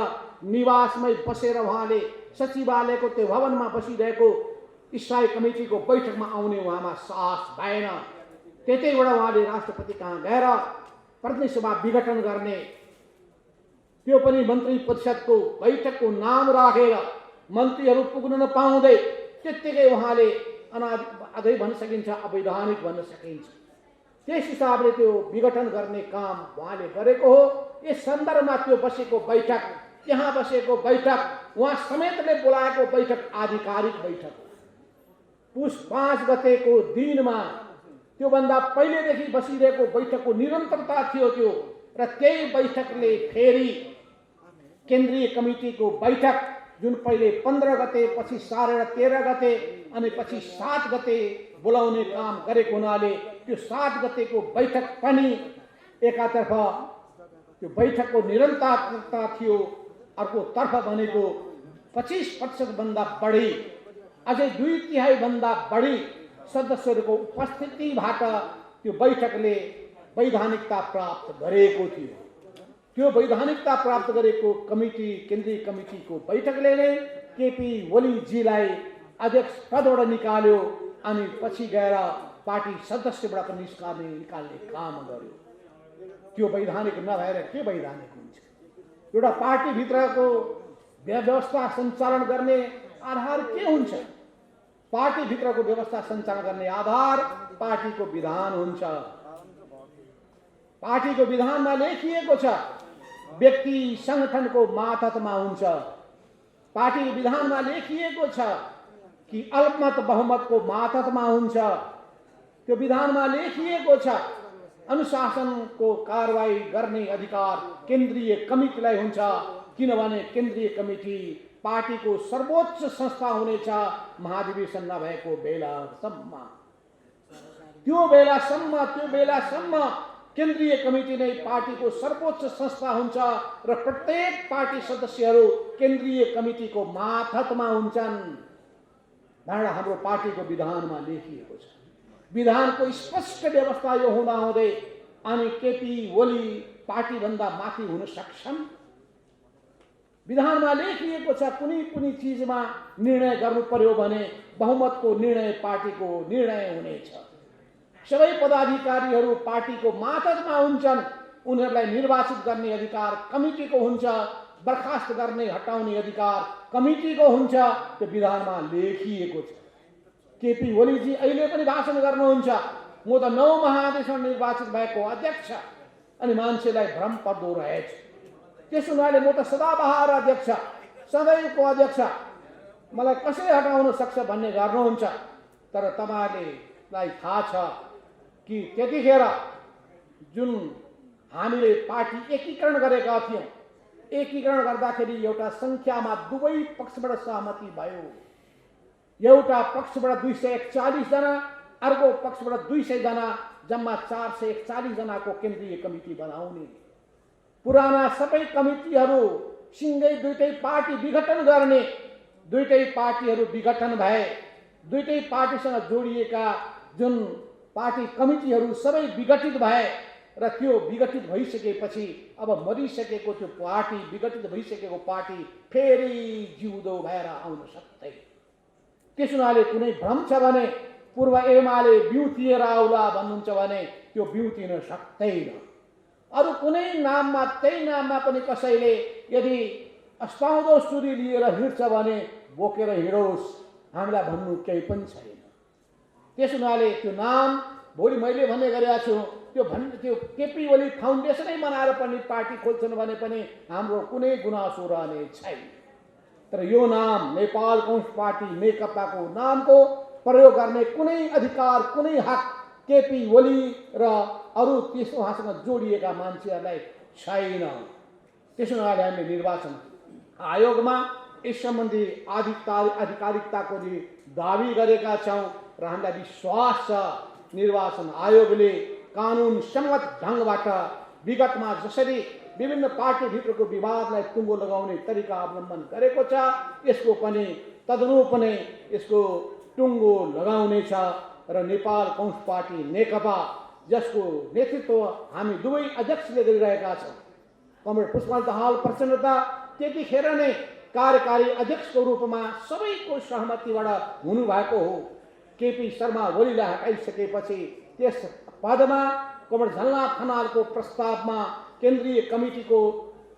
निवासमै बसेर उहाँले सचिवालयको त्यो भवनमा बसिरहेको स्थायी कमिटीको बैठकमा आउने उहाँमा साहस भएन। त्यतैबाट उहाँले राष्ट्रपति कहाँ गएर प्रतिनिधि सभा विघटन गर्ने, त्यो पनि मन्त्री परिषदको बैठकको नाम राखेर मन्त्रीहरू पुग्न नपाउँदै त्यत्तिकै उहाँले अझै भन्न सकिन्छ अवैधानिक भन्न सकिन्छ। त्यस हिसाबले त्यो विघटन गर्ने काम उहाँले गरेको हो। यस सन्दर्भमा त्यो बसेको बैठक, त्यहाँ बसेको बैठक, उहाँ समेतले बोलाएको बैठक आधिकारिक बैठक हो। पुस 5 गतेको दिनमा त्योभन्दा पहिलेदेखि बसिरहेको बैठकको निरन्तरता थियो त्यो, र त्यही बैठकले फेरि केन्द्रीय कमिटीको बैठक जुन पहिले 15 गते, पछि 13 गते अनि पछि 7 गते बोलाउने काम गरेको हुनाले त्यो 7 गतेको बैठक पनि एकातर्फ त्यो बैठकको निरन्तरता थियो, अर्कोतर्फ भनेको 25% भन्दा बढी, अझै 2/3 भन्दा बढी सदस्यहरूको उपस्थितिबाट त्यो बैठकले वैधानिकता प्राप्त गरेको थियो। त्यो वैधानिकता प्राप्त गरेको कमिटी, केन्द्रीय कमिटीको बैठकले नै केपी ओलीजीलाई अध्यक्ष पदबाट निकाल्यो अनि पछि गएर पार्टी सदस्यबाट पनि निकाल्ने काम गर्यो। त्यो वैधानिक नभएर के वैधानिक हुन्छ? एउटा पार्टीभित्रको व्यवस्था सञ्चालन गर्ने आधार के हुन्छ? पार्टीभित्रको व्यवस्था सञ्चालन गर्ने आधार पार्टीको विधान हुन्छ। पार्टीको विधानमा लेखिएको छ व्यक्ति संगठनको मातहतमा हुन्छ। पार्टी विधानमा लेखिएको छ कि अल्पमत बहुमतको मातहतमा हुन्छ। त्यो विधानमा लेखिएको छ अनुशासनको कारवाही गर्ने अधिकार केन्द्रीय कमिटीलाई हुन्छ, किनभने केन्द्रीय कमिटी पार्टीको सर्वोच्च संस्था हुनेछ महाधिवेशन नभएको बेलासम्म। त्यो बेलासम्म केन्द्रीय कमिटी नै पार्टीको सर्वोच्च संस्था हुन्छ र प्रत्येक पार्टी सदस्यहरू केन्द्रीय कमिटीको मातहतमा हुन्छन् भनेर हाम्रो पार्टीको विधानमा लेखिएको छ। विधानको स्पष्ट व्यवस्था यो हुँदाहुँदै अनि केपी ओली पार्टीभन्दा माथि हुन सक्छन्? विधानमा लेखिएको छ कुनै पनि चिजमा निर्णय गर्नु पर्यो भने बहुमतको निर्णय पार्टीको निर्णय हुनेछ। सबै पदाधिकारीहरू पार्टीको मातहतमा हुन्छन्। उनीहरूलाई निर्वाचित गर्ने अधिकार कमिटीको हुन्छ, बर्खास्त गर्ने हटाउने अधिकार कमिटीको हुन्छ। त्यो विधानमा लेखिएको छ। केपी ओलीजी अहिले पनि भाषण गर्नुहुन्छ, म त 9 महादेशमा निर्वाचित भएको अध्यक्ष, अनि मान्छेलाई भ्रम पर्दो रहेछ। त्यसो हुनाले म त सदाबहार अध्यक्ष, सधैँको अध्यक्ष, मलाई कसले हटाउन सक्छ भन्ने गर्नुहुन्छ। तर तपाईँहरूलाई थाहा छ कि त्यतिखेर जुन हामीले पार्टी एकीकरण गरेका थियौँ, एकीकरण गर्दाखेरि एउटा सङ्ख्यामा दुवै पक्षबाट सहमति भयो। एउटा पक्षबाट 241 जना, अर्को पक्षबाट 200 जना, जम्मा 441 जनाको केन्द्रीय कमिटी बनाउने। पुराना सबै कमिटीहरू सिँगै दुईटै पार्टी विघटन गर्ने, दुईटै पार्टीहरू विघटन भए, दुईटै पार्टीसँग जोडिएका जुन पार्टी कमिटीहरू सबै विघटित भए र त्यो विघटित भइसकेपछि अब मरिसकेको त्यो पार्टी, विघटित भइसकेको पार्टी फेरि जिउँदो भएर आउन सक्दैन। त्यस हुनाले कुनै भ्रम छ भने पूर्व एमाले बिउतिएर आउला भन्नुहुन्छ भने त्यो बिउतिन सक्दैन। अरू कुनै नाममा, त्यही नाममा पनि कसैले यदि अस्ताउँदो सुरी लिएर हिँड्छ भने बोकेर हिँडोस्, हामीलाई भन्नु केही पनि छैन। त्यस हुनाले त्यो नाम भोलि मैले भन्ने गरेका छु, त्यो केपी ओली फाउन्डेसनै बनाएर पनि पार्टी खोल्छन् भने पनि हाम्रो कुनै गुनासो रहने छैन। तर यो नाम नेपाल कम्युनिस्ट पार्टी नेकपाको नामको प्रयोग गर्ने कुनै अधिकार, कुनै हक केपी ओली र अरू त्यससँग जोडिएका मान्छेहरूलाई छैन। त्यसो हुनाले हामीले निर्वाचन आयोगमा यस सम्बन्धी आधिकारिकताको दावी गरेका छौँ र हामीलाई विश्वास छ निर्वाचन आयोगले कानुन सम्मत ढङ्गबाट विगतमा जसरी विभिन्न पार्टीभित्रको विवादलाई टुङ्गो लगाउने तरिका अवलम्बन गरेको छ, यसको पनि तदनुरूप नै यसको टुङ्गो लगाउनेछ। र नेपाल कम्युनिस्ट पार्टी नेकपा, जसको नेतृत्व हामी दुवै अध्यक्षले गरिरहेका छौँ, कमरेड पुष्पकमल दाहाल प्रचण्ड त त्यतिखेर नै कार्यकारी अध्यक्षको रूपमा सबैको सहमतिबाट हुनुभएको हो। केपी शर्मा ओलीलाई हटाइसकेपछि त्यस पदमा कमरेड झलनाथ खनालको प्रस्तावमा केन्द्रीय कमिटीको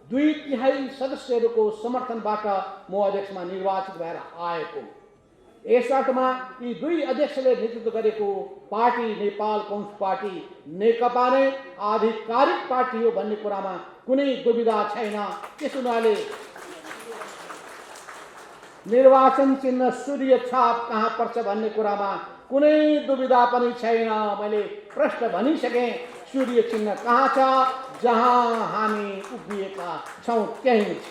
2/3 सदस्यहरूको समर्थनबाट म अध्यक्षमा निर्वाचित भएर आएको। यसर्थमा यी दुई अध्यक्षले नेतृत्व गरेको पार्टी नेपाल कम्युनिस्ट पार्टी नेकपा नै आधिकारिक पार्टी हो भन्ने कुरामा कुनै दुविधा छैन। त्यस हुनाले निर्वाचन चिन्ह सूर्य छाप कहाँ पर्छ भन्ने कुरामा कुनै दुविधा पनि छैन। मैले प्रश्न भनिसकेँ, सूर्य चिन्ह कहाँ छ, जहाँ हामी उभिएका छौँ त्यही छ।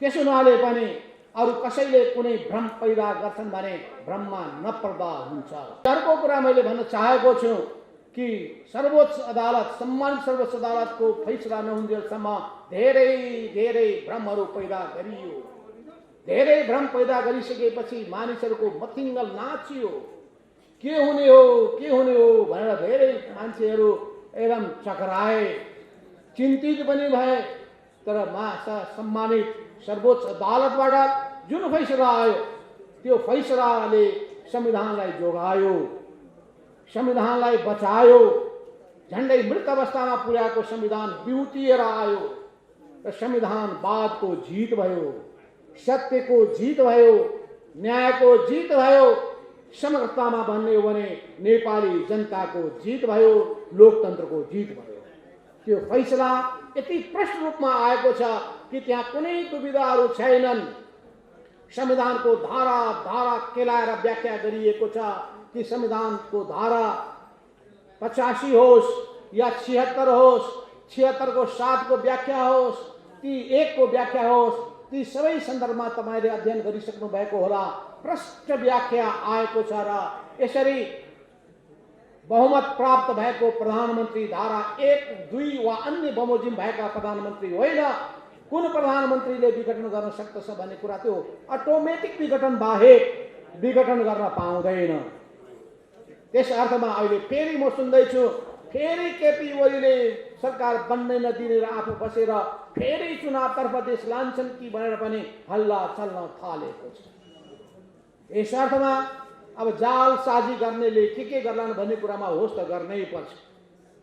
त्यस हुनाले पनि अरू कसैले कुनै भ्रम पैदा गर्छन् भने भ्रममा नपर्दा हुन्छ। अर्को कुरा मैले भन्न चाहेको छु कि सर्वोच्च अदालत, सम्मानित सर्वोच्च अदालतको फैसला नहुन्जेलसम्म धेरै भ्रमहरू पैदा गरियो। धेरै भ्रम पैदा गरिसकेपछि मानिसहरूको मथिङ्गल नाचियो। के हुने हो भनेर धेरै मान्छेहरू एकदम चकराए, चिन्तित पनि भए। तर सम्मानित सर्वोच्च अदालतबाट जुन फैसला आयो त्यो फैसलाले संविधानलाई जोगायो, संविधानलाई बचायो। झन्डै मृत अवस्थामा पुर्याएको संविधान बिउतिएर आयो र संविधानवादको जित भयो, सत्यको जित भयो, न्यायको जित भयो। समग्रतामा भन्ने हो भने नेपाली जनताको जित भयो, लोकतन्त्रको जित भयो। त्यो फैसला यति प्रष्ट रूपमा आएको छ कि त्यहाँ कुनै दुविधाहरू छैनन्। संविधानको धारा केलाएर व्याख्या गरिएको छ कि संविधानको धारा 85 होस् या 76 होस्, 76 को 7 को व्याख्या होस्, ती 1 को व्याख्या होस्, ती सबै सन्दर्भमा तपाईले अध्ययन गरिसक्नु भएको होला। प्रष्ट व्याख्या आएको छ र यसरी बहुमत प्राप्त भएको प्रधानमन्त्री धारा 1, 2 वा अन्य बमोजिम भएका प्रधानमन्त्री होइन। कुन प्रधानमन्त्रीले विघटन गर्न सक्दछ भन्ने कुरा त्यो अटोमेटिक विघटन बाहेक विघटन गर्न पाउँदैन। त्यस अर्थमा अहिले फेरि म सुन्दैछु, फेरि केपी ओलीले सरकार बन्नै नदिने र आफू बसेर फेरि चुनावतर्फ देश लान्छन् कि भनेर पनि हल्ला चल्न थालेको छ। यस अर्थमा अब जालसाजी गर्नेले के गर्लान् भन्ने कुरामा होस् त गर्नै पर्छ।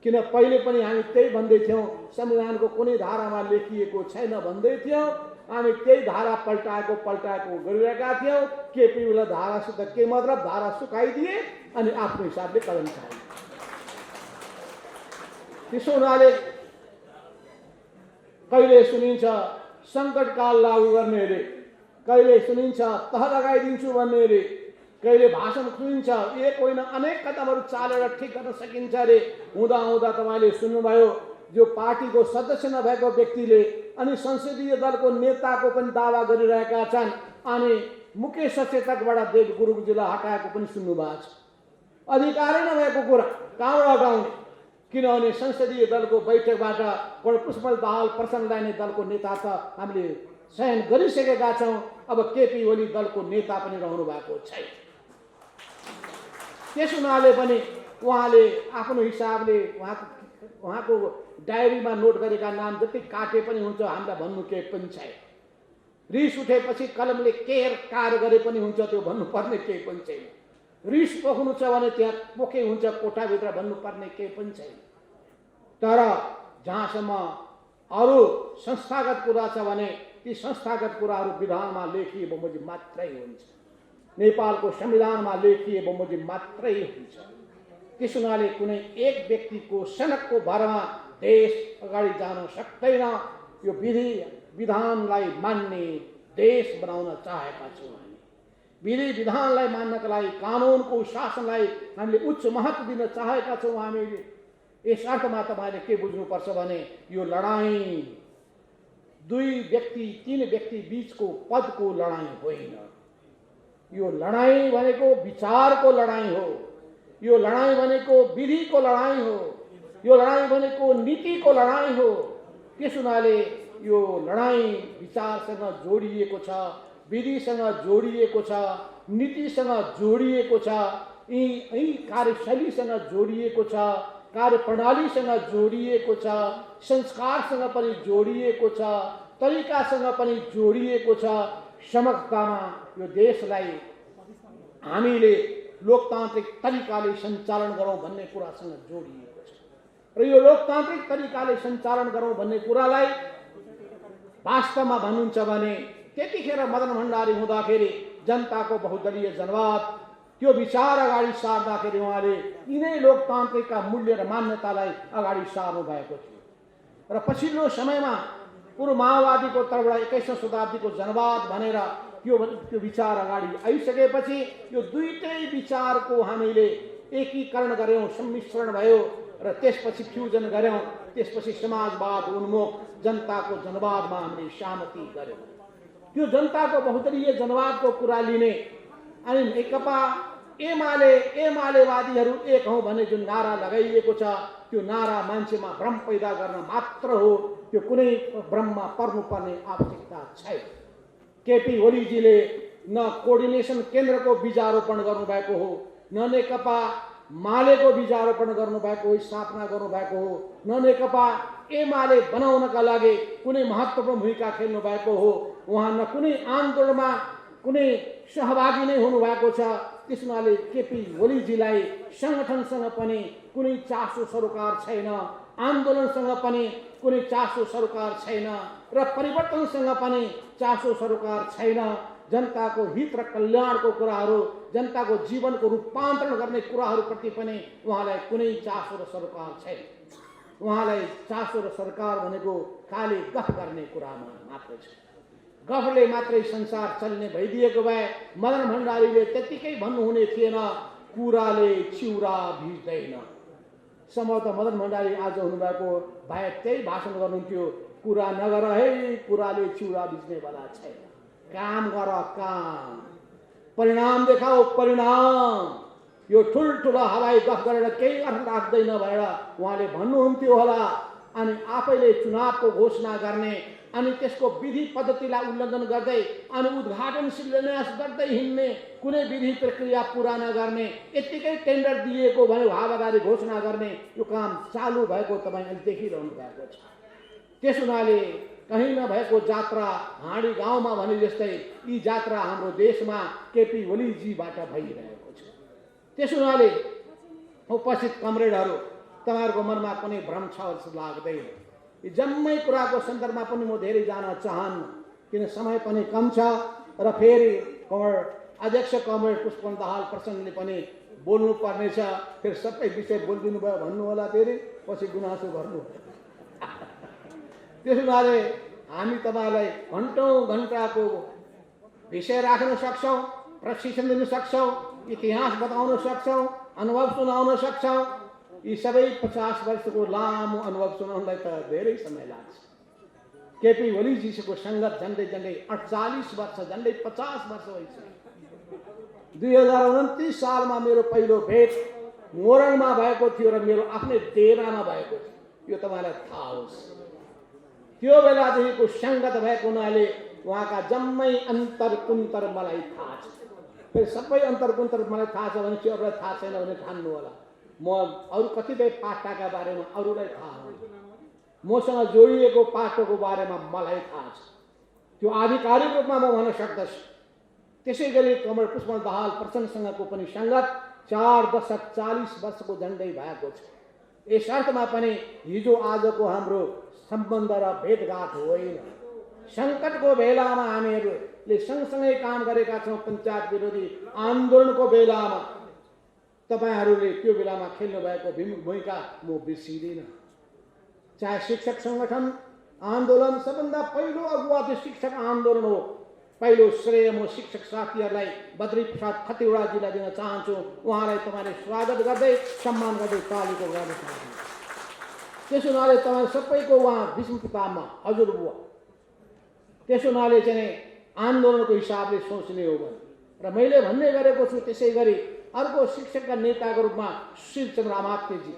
किन पहिले पनि हामी त्यही भन्दै थियौँ, संविधानको कुनै धारामा लेखिएको छैन भन्दै थियौँ। हामी त्यही धारा पल्टाएको गरिरहेका थियौँ। केपी ओलीलाई धारासित के मतलब, धारा सुकाइदिए अनि आफ्नो हिसाबले कदम चाहे। त्यसो हुनाले कहिले सुनिन्छ सङ्कटकाल लागू गर्ने अरे, कहिले सुनिन्छ तह लगाइदिन्छु भन्ने अरे, कहिले भाषण सुनिन्छ एक होइन अनेक कदमहरू चालेर ठिक गर्न सकिन्छ अरे। हुँदा हुँदा तपाईँले सुन्नुभयो जो पार्टीको सदस्य नभएको व्यक्तिले अनि संसदीय दलको नेताको पनि दावा गरिरहेका छन् अनि मुख्य सचेतकबाट देव गुरुङजीलाई हटाएको पनि सुन्नुभएको छ। अधिकारै नभएको कुरा कहाँबाट हटाउने? किनभने संसदीय दलको बैठकबाट पुष्पल दाहाल प्रचण्ड लाइने दलको नेता त हामीले चयन गरिसकेका छौँ। अब केपी ओली दलको नेता पनि रहनु भएको छैन। त्यस हुनाले पनि उहाँले आफ्नो हिसाबले उहाँको डायरीमा नोट गरेका नाम जति काटे पनि हुन्छ, हामीलाई भन्नु केही पनि छैन। रिस उठेपछि कलमले केयर कार गरे पनि हुन्छ, त्यो भन्नुपर्ने केही पनि छैन। रिस पोख्नु छ भने त्यहाँ पोखे हुन्छ कोठाभित्र, भन्नुपर्ने केही पनि छैन। तर जहाँसम्म अरू संस्थागत कुरा छ भने ती संस्थागत कुराहरू विधानमा लेखिए बमोजिम मात्रै हुन्छ, नेपालको संविधानमा लेखिए बमोजिम मात्रै हुन्छ। त्यस हुनाले कुनै एक व्यक्तिको सनकको भरमा देश अगाडि जान सक्दैन। यो विधि विधानलाई मान्ने देश बनाउन चाहेका छौँ हामी। विधि विधानलाई मान्नका लागि कानुनको शासनलाई हामीले उच्च महत्त्व दिन चाहेका छौँ हामीले। यस अर्थमा तपाईँले के बुझ्नुपर्छ भने यो लडाईँ दुई व्यक्ति तीन व्यक्ति बीचको पदको लडाईँ होइन। यो लडाईँ भनेको विचारको लडाईँ हो। यो लडाईँ भनेको विधिको लडाईँ हो। यो लडाईँ भनेको नीतिको लडाईँ हो। त्यस हुनाले यो लडाईँ विचारसँग जोडिएको छ, विधिसँग जोडिएको छ, नीतिसँग जोडिएको छ, यी कार्यशैलीसँग जोडिएको छ, कार्यप्रणालीसँग जोडिएको छ, संस्कारसँग पनि जोडिएको छ, तरिकासँग पनि जोडिएको छ। समग्रमा यो देशलाई हामीले लोकतान्त्रिक तरिकाले सञ्चालन गरौँ भन्ने कुरासँग जोडिएको छ र यो लोकतान्त्रिक तरिकाले सञ्चालन गरौँ भन्ने कुरालाई वास्तवमा भन्नुहुन्छ भने त्यतिखेर मदन भण्डारी हुँदाखेरि जनताको बहुदलीय जनवाद त्यो विचार अगाडि सार्दाखेरि उहाँले यिनै लोकतान्त्रिकका मूल्य र मान्यतालाई अगाडि सार्नु भएको थियो र पछिल्लो समयमा पूर्व माओवादीको तर्फबाट 21औं शताब्दीको जनवाद भनेर त्यो विचार अगाडि आइसकेपछि यो दुईटै विचारको हामीले एकीकरण गर्यौं, सम्मिश्रण भयो र त्यसपछि फ्युजन गर्यौं। त्यसपछि समाजवाद उन्मुख जनताको जनवादमा हामीले सहमति गर्यौं। त्यो जनताको बहुदलीय जनवादको कुरा लिने अनि नेकपा एमालेवादीहरू एक हौं भन्ने जुन नारा लगाइएको छ त्यो नारा मान्छेमा भ्रम पैदा गर्न मात्र हो। त्यो कुनै भ्रममा पर्नुपर्ने आवश्यकता छैन। केपी ओलीजीले न कोअर्डिनेसन केन्द्रको बीजारोपण गर्नुभएको हो, न नेकपा मालेको बीजारोपण गर्नुभएको हो, स्थापना गर्नुभएको हो, न नेकपा एमाले बनाउनका लागि कुनै महत्त्वपूर्ण भूमिका खेल्नु भएको हो। उहाँ न कुनै आन्दोलनमा कुनै सहभागी नै हुनुभएको छ। त्यस हुनाले केपी ओलीजीलाई संगठनसँग पनि कुनै चासो सरोकार छैन, आन्दोलनसँग पनि कुनै चासो सरोकार छैन र परिवर्तनसँग पनि चासो सरोकार छैन। जनताको हित र कल्याणको कुराहरू, जनताको जीवनको रूपान्तरण गर्ने कुराहरूप्रति पनि उहाँलाई कुनै चासो र सरोकार छैन। उहाँलाई चासो र सरकार भनेको खाली गफ गर्ने कुरामा मात्रै छ। गफले मात्रै संसार चल्ने भइदिएको भए मदन भण्डारीले त्यतिकै भन्नुहुने थिएन कुराले चिउरा भिज्दैन। सम्भवतः मदन भण्डारी आज हुनुभएको भए त्यही भाषण गर्नुहुन्थ्यो, कुरा नगर है कुराले चिउरा भिज्नेवाला छैन, काम गर काम, परिणाम देखाओ परिणाम। यो ठुल्ठुलो हवाई गफ गरेर केही अर्थ राख्दैन भनेर उहाँले भन्नुहुन्थ्यो होला। अनि आफैले चुनावको घोषणा गर्ने अनि त्यसको विधि पद्धतिलाई उल्लङ्घन गर्दै अनि उद्घाटन शिलान्यास गर्दै हिँड्ने, कुनै विधि प्रक्रिया पुरा नगर्ने, यत्तिकै टेन्डर दिएको भने हावादारी घोषणा गर्ने यो काम चालु भएको तपाईँले देखिरहनु भएको छ। त्यस हुनाले कहीँ नभएको जात्रा हाँडी गाउँमा भने जस्तै यी जात्रा हाम्रो देशमा केपी ओलीजीबाट भइरहेको छ। त्यस हुनाले उपस्थित कमरेडहरू, तपाईँहरूको मनमा कुनै भ्रम छ जस्तो लाग्दैन। यी जम्मै कुराको सन्दर्भमा पनि म धेरै जान चाहन्न, किन समय पनि कम छ र फेरि अध्यक्ष कमरेड पुष्पन दाहाल प्रचण्डले पनि बोल्नु पर्नेछ। फेरि सबै विषय बोलिदिनु भयो भन्नु होला, फेरि पछि गुनासो गर्नु। त्यस हुनाले हामी तपाईँलाई घन्टौँ घन्टाको विषय राख्न सक्छौँ, प्रशिक्षण दिन सक्छौँ, इतिहास बताउन सक्छौँ, अनुभव सुनाउन सक्छौँ। यी सबै 50 वर्षको लामो अनुभव सुनाउनलाई त धेरै समय लाग्छ। केपी ओलीजीको सङ्गत झन्डै झन्डै 48 वर्ष, झन्डै 50 वर्ष भइसक्यो। 2029 सालमा मेरो पहिलो भेट मोरङमा भएको थियो र मेरो आफ्नै डेरामा भएको थियो, यो तपाईँलाई थाहा होस्। त्यो बेलादेखिको सङ्गत भएको हुनाले उहाँका जम्मै अन्तरकुन्तर मलाई थाहा छ। फेरि सबै अन्तरकुन्तर मलाई थाहा छ भने चाहिँ अरूलाई थाहा छैन भने ठान्नु होला। म अरू कतिपय पाटाका बारेमा अरूलाई थाहा हो, मसँग जोडिएको पाटोको बारेमा मलाई थाहा छ, त्यो आधिकारिक रूपमा म भन्न सक्दछु। त्यसै गरी कमरेड पुष्पन दाहाल प्रचण्डसँगको पनि सङ्गत 4 दशक 40 वर्षको झन्डै भएको छ। यस अर्थमा पनि हिजो आजको हाम्रो सम्बन्ध र भेटघाट होइन। सङ्कटको बेलामा हामीहरूले सँगसँगै काम गरेका छौँ। पञ्चायत विरोधी आन्दोलनको बेलामा तपाईँहरूले त्यो बेलामा खेल्नु भएको भूमिका म बिर्सिँदिनँ। चाहे शिक्षक सङ्गठन आन्दोलन, सबभन्दा पहिलो अगुवा त्यो शिक्षक आन्दोलन हो। पहिलो श्रेय म शिक्षक साथीहरूलाई बद्री प्रसाद खतिवडाजीलाई दिन चाहन्छु। उहाँलाई तपाईँले स्वागत गर्दै सम्मान गर्दै तालीको गर्न चाहन्छु। त्यसो हुनाले तपाईँ सबैको उहाँ विष्णु पितामा हजुरबुवा, त्यसो हुनाले चाहिँ आन्दोलनको हिसाबले सोच्ने हो भने र मैले भन्ने गरेको छु। त्यसै गरी अर्को शिक्षकका नेताको रूपमा सुशील चन्द्र आमात्यजी,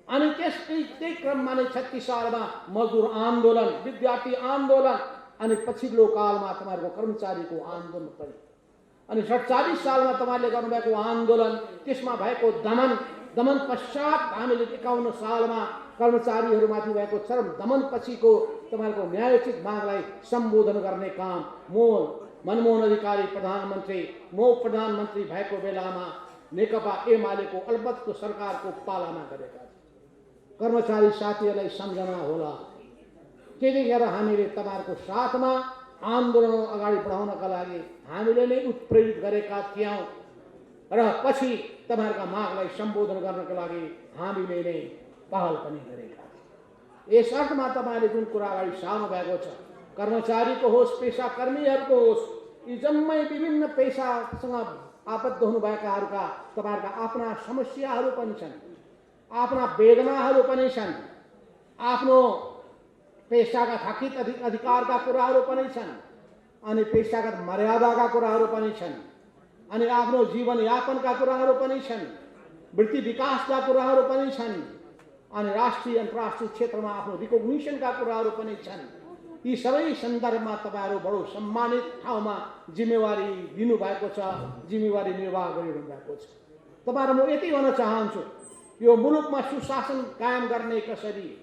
अनि त्यही क्रममा नै 36 सालमा मजदुर आन्दोलन, विद्यार्थी आन्दोलन, अनि पछिल्लो कालमा तपाईँहरूको कर्मचारीको आन्दोलन पनि, अनि 47 सालमा तपाईँहरूले गर्नुभएको आन्दोलन, त्यसमा भएको दमन पश्चात हामीले 51 सालमा कर्मचारीहरूमाथि भएको चरम दमन पछिको तपाईँहरूको न्यायोचित मागलाई सम्बोधन गर्ने काम मनमोहन अधिकारी प्रधानमन्त्री, म प्रधानमन्त्री भएको बेलामा नेकपा एमालेको अलबत्तको सरकारको पालामा गरेका थिए। कर्मचारी साथीहरूलाई सम्झना होला, त्यतिखेर हामीले तपाईँहरूको साथमा आन्दोलन अगाडि बढाउनका लागि हामीले नै उत्प्रेरित गरेका थियौँ र पछि तपाईँहरूका मागलाई सम्बोधन गर्नका लागि हामीले नै पहल पनि गरेका थियौँ। यस अर्थमा तपाईँले जुन कुरा अगाडि सार्नु भएको छ, कर्मचारीको होस्, पेसाकर्मीहरूको होस्, यी जम्मै विभिन्न पेसासँग आबद्ध हुनुभएकाहरूका तपाईँहरूका आफ्ना समस्याहरू पनि छन्, आफ्ना वेदनाहरू पनि छन्, आफ्नो पेसागत हकित अधिकारका कुराहरू पनि छन्, अनि पेसागत मर्यादाका कुराहरू पनि छन्, अनि आफ्नो जीवनयापनका कुराहरू पनि छन्, वृत्ति विकासका कुराहरू पनि छन्, अनि राष्ट्रिय अन्तर्राष्ट्रिय क्षेत्रमा आफ्नो रिकग्निसनका कुराहरू पनि छन्। यी सबै सन्दर्भमा तपाईँहरू बडो सम्मानित ठाउँमा जिम्मेवारी लिनुभएको छ, जिम्मेवारी निर्वाह गरिरहनु भएको छ। तपाईँहरू म यति भन्न चाहन्छु, यो मुलुकमा सुशासन कायम गर्ने कसरी,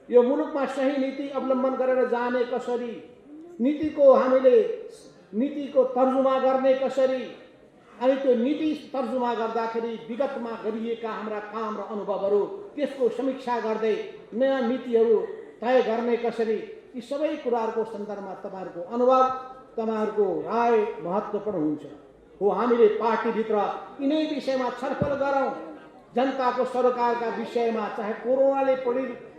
यो मुलुकमा सही नीति अवलम्बन गरेर जाने कसरी, नीतिको तर्जुमा गर्ने कसरी, अनि त्यो नीति तर्जुमा गर्दाखेरि विगतमा गरिएका हाम्रा काम र अनुभवहरू त्यसको समीक्षा गर्दै नयाँ नीतिहरू तय गर्ने कसरी, यी सबै कुराहरूको सन्दर्भमा तपाईँहरूको अनुभव, तपाईँहरूको राय महत्त्वपूर्ण हुन्छ। हो हामीले पार्टीभित्र यिनै विषयमा छलफल गरौँ। जनताको सरकारका विषयमा, चाहे कोरोनाले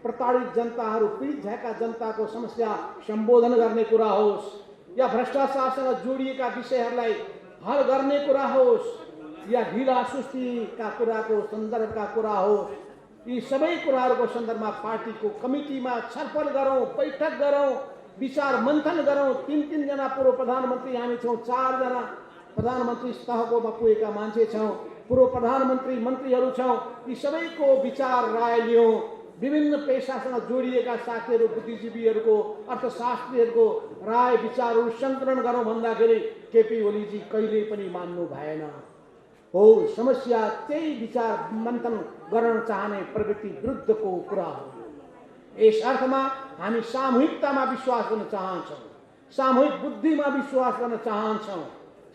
प्रताडित जनताहरू, पीडित भएका जनताको समस्या सम्बोधन गर्ने कुरा होस्, या भ्रष्टाचारसँग जोडिएका विषयहरूलाई हल गर्ने कुरा होस्, या ढिला सुस्तीका कुराको सन्दर्भका कुरा होस्, यी सबै कुराहरूको सन्दर्भमा पार्टीको कमिटीमा छलफल गरौँ, बैठक गरौँ, विचार मन्थन गरौँ। 3 जना पूर्व प्रधानमन्त्री हामी छौँ, 4 जना प्रधानमन्त्री तहकोमा पुगेका मान्छे छौँ। पूर्व प्रधानमन्त्री मन्त्रीहरू छौँ, यी सबैको विचार राय लियौँ। विभिन्न पेसासँग जोडिएका साथीहरू, बुद्धिजीवीहरूको, अर्थशास्त्रीहरूको राय विचारहरू सङ्कलन गरौँ भन्दाखेरि केपी ओलीजी कहिल्यै पनि मान्नु भएन। हो, समस्या त्यही विचार मन्थन गर्न चाहने प्रवृत्ति विरुद्धको कुरा हो। यस अर्थमा हामी सामूहिकतामा विश्वास गर्न चाहन्छौँ, सामूहिक बुद्धिमा विश्वास गर्न चाहन्छौँ,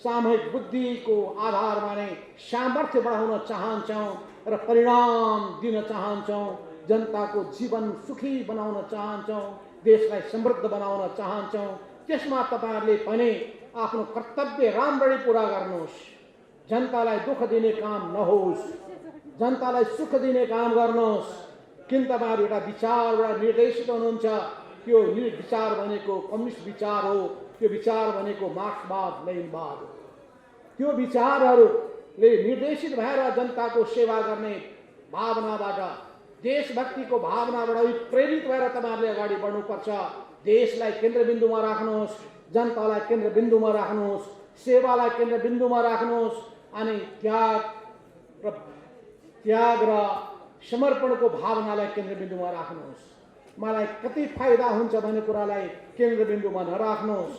सामूहिक बुद्धिको आधारमा नै सामर्थ्य बढाउन चाहन्छौँ र परिणाम दिन चाहन्छौँ। जनताको जीवन सुखी बनाउन चाहन्छौँ, देशलाई समृद्ध बनाउन चाहन्छौँ। त्यसमा तपाईँहरूले पनि आफ्नो कर्तव्य राम्ररी पुरा गर्नुहोस्। जनतालाई दुःख दिने काम नहोस्, जनतालाई सुख दिने काम गर्नुहोस्। किन तपाईँहरू एउटा विचारबाट निर्देशित हुनुहुन्छ? त्यो विचार भनेको कम्युनिस्ट विचार हो, त्यो विचार भनेको मार्क्सवाद लेनिनवाद हो। त्यो विचारहरूले निर्देशित भएर जनताको सेवा गर्ने भावनाबाट, देशभक्तिको भावनाबाट प्रेरित भएर तपाईँहरूले अगाडि बढ्नुपर्छ। देशलाई केन्द्रबिन्दुमा राख्नुहोस्, जनतालाई केन्द्रबिन्दुमा राख्नुहोस्, सेवालाई केन्द्रबिन्दुमा राख्नुहोस् अनि त्याग र समर्पणको भावनालाई केन्द्रबिन्दुमा राख्नुहोस्। मलाई कति फाइदा हुन्छ भन्ने कुरालाई केन्द्रबिन्दुमा नराख्नुहोस्।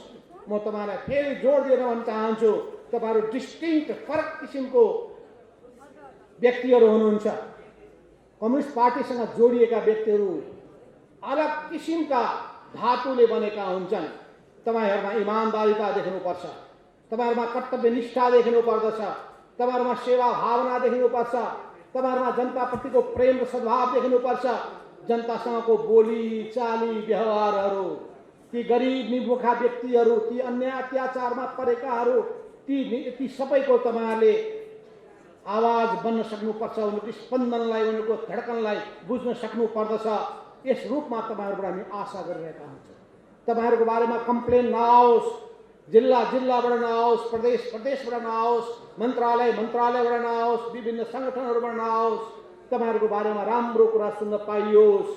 म तपाईँलाई फेरि जोड दिएर भन्न चाहन्छु, तपाईँहरू डिस्टिङ्क्ट फरक किसिमको व्यक्तिहरू हुनुहुन्छ। कम्युनिस्ट पार्टीसँग जोडिएका व्यक्तिहरू अलग किसिमका धातुले बनेका हुन्छन्। तपाईँहरूमा इमान्दारिता देख्नुपर्छ, तपाईँहरूमा कर्तव्यनिष्ठा देख्नुपर्दछ, तपाईँहरूमा सेवा भावना देख्नुपर्छ, तपाईँहरूमा जनताप्रतिको प्रेम र सद्भाव देख्नुपर्छ। जनतासँगको बोली चाली व्यवहारहरू, ती गरिब निभोखा व्यक्तिहरू, ती अन्य अत्याचारमा परेकाहरू, ती सबैको तपाईँहरूले आवाज बन्न सक्नुपर्छ। उनीहरूको स्पन्दनलाई, उनीहरूको धड्कनलाई बुझ्न सक्नुपर्दछ। यस रूपमा तपाईँहरूबाट हामी आशा गरिरहेका हुन्छौँ। तपाईँहरूको बारेमा कम्प्लेन नआओस्, जिल्लाबाट नआओस्, प्रदेशबाट नआओस्, मन्त्रालयबाट नआओस्, विभिन्न सङ्गठनहरूबाट नआओस्। तपाईँहरूको बारेमा राम्रो कुरा सुन्न पाइयोस्,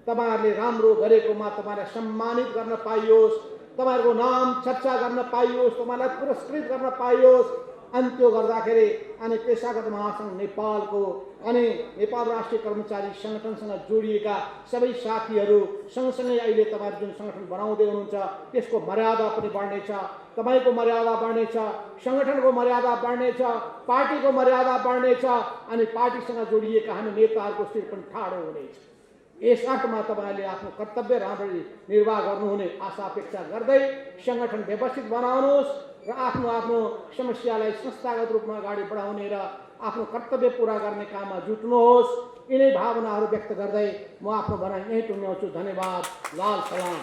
तपाईँहरूले राम्रो गरेकोमा तपाईँलाई सम्मानित गर्न पाइयोस्, तपाईँहरूको नाम चर्चा गर्न पाइयोस्, तपाईँलाई पुरस्कृत गर्न पाइयोस्। अनि त्यो गर्दाखेरि अनि पेसागत महासङ्घ नेपालको अनि नेपाल राष्ट्रिय कर्मचारी सङ्गठनसँग जोडिएका सबै साथीहरू सँगसँगै अहिले तपाईँहरू जुन सङ्गठन बनाउँदै हुनुहुन्छ त्यसको मर्यादा पनि बढ्नेछ, तपाईँको मर्यादा बढ्नेछ, सङ्गठनको मर्यादा बढ्नेछ, पार्टीको मर्यादा बढ्नेछ अनि पार्टीसँग जोडिएका हामी नेताहरूको शिर पनि ठाडो हुनेछ। यस अर्थमा तपाईँहरूले आफ्नो कर्तव्य राम्ररी निर्वाह गर्नुहुने आशा अपेक्षा गर्दै सङ्गठन व्यवस्थित बनाउनुहोस् र आफ्नो आफ्नो समस्यालाई संस्थागत रूपमा अगाडि बढाउने र आफ्नो कर्तव्य पुरा गर्ने काममा जुट्नुहोस्। यिनै भावनाहरू व्यक्त गर्दै म आफ्नो भनाइ यहीँ टुङ्ग्याउँछु। धन्यवाद। लाल सलाम।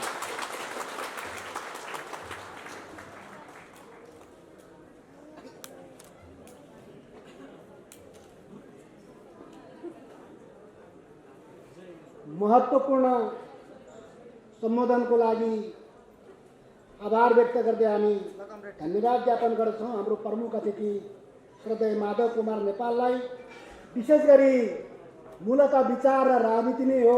महत्त्वपूर्ण सम्बोधनको लागि आभार व्यक्त गर्दै हामी धन्यवाद ज्ञापन गर्छौँ हाम्रो प्रमुख अतिथि श्रद्धेय माधव कुमार नेपाललाई। विशेष गरी मूलतः विचार र राजनीति नै हो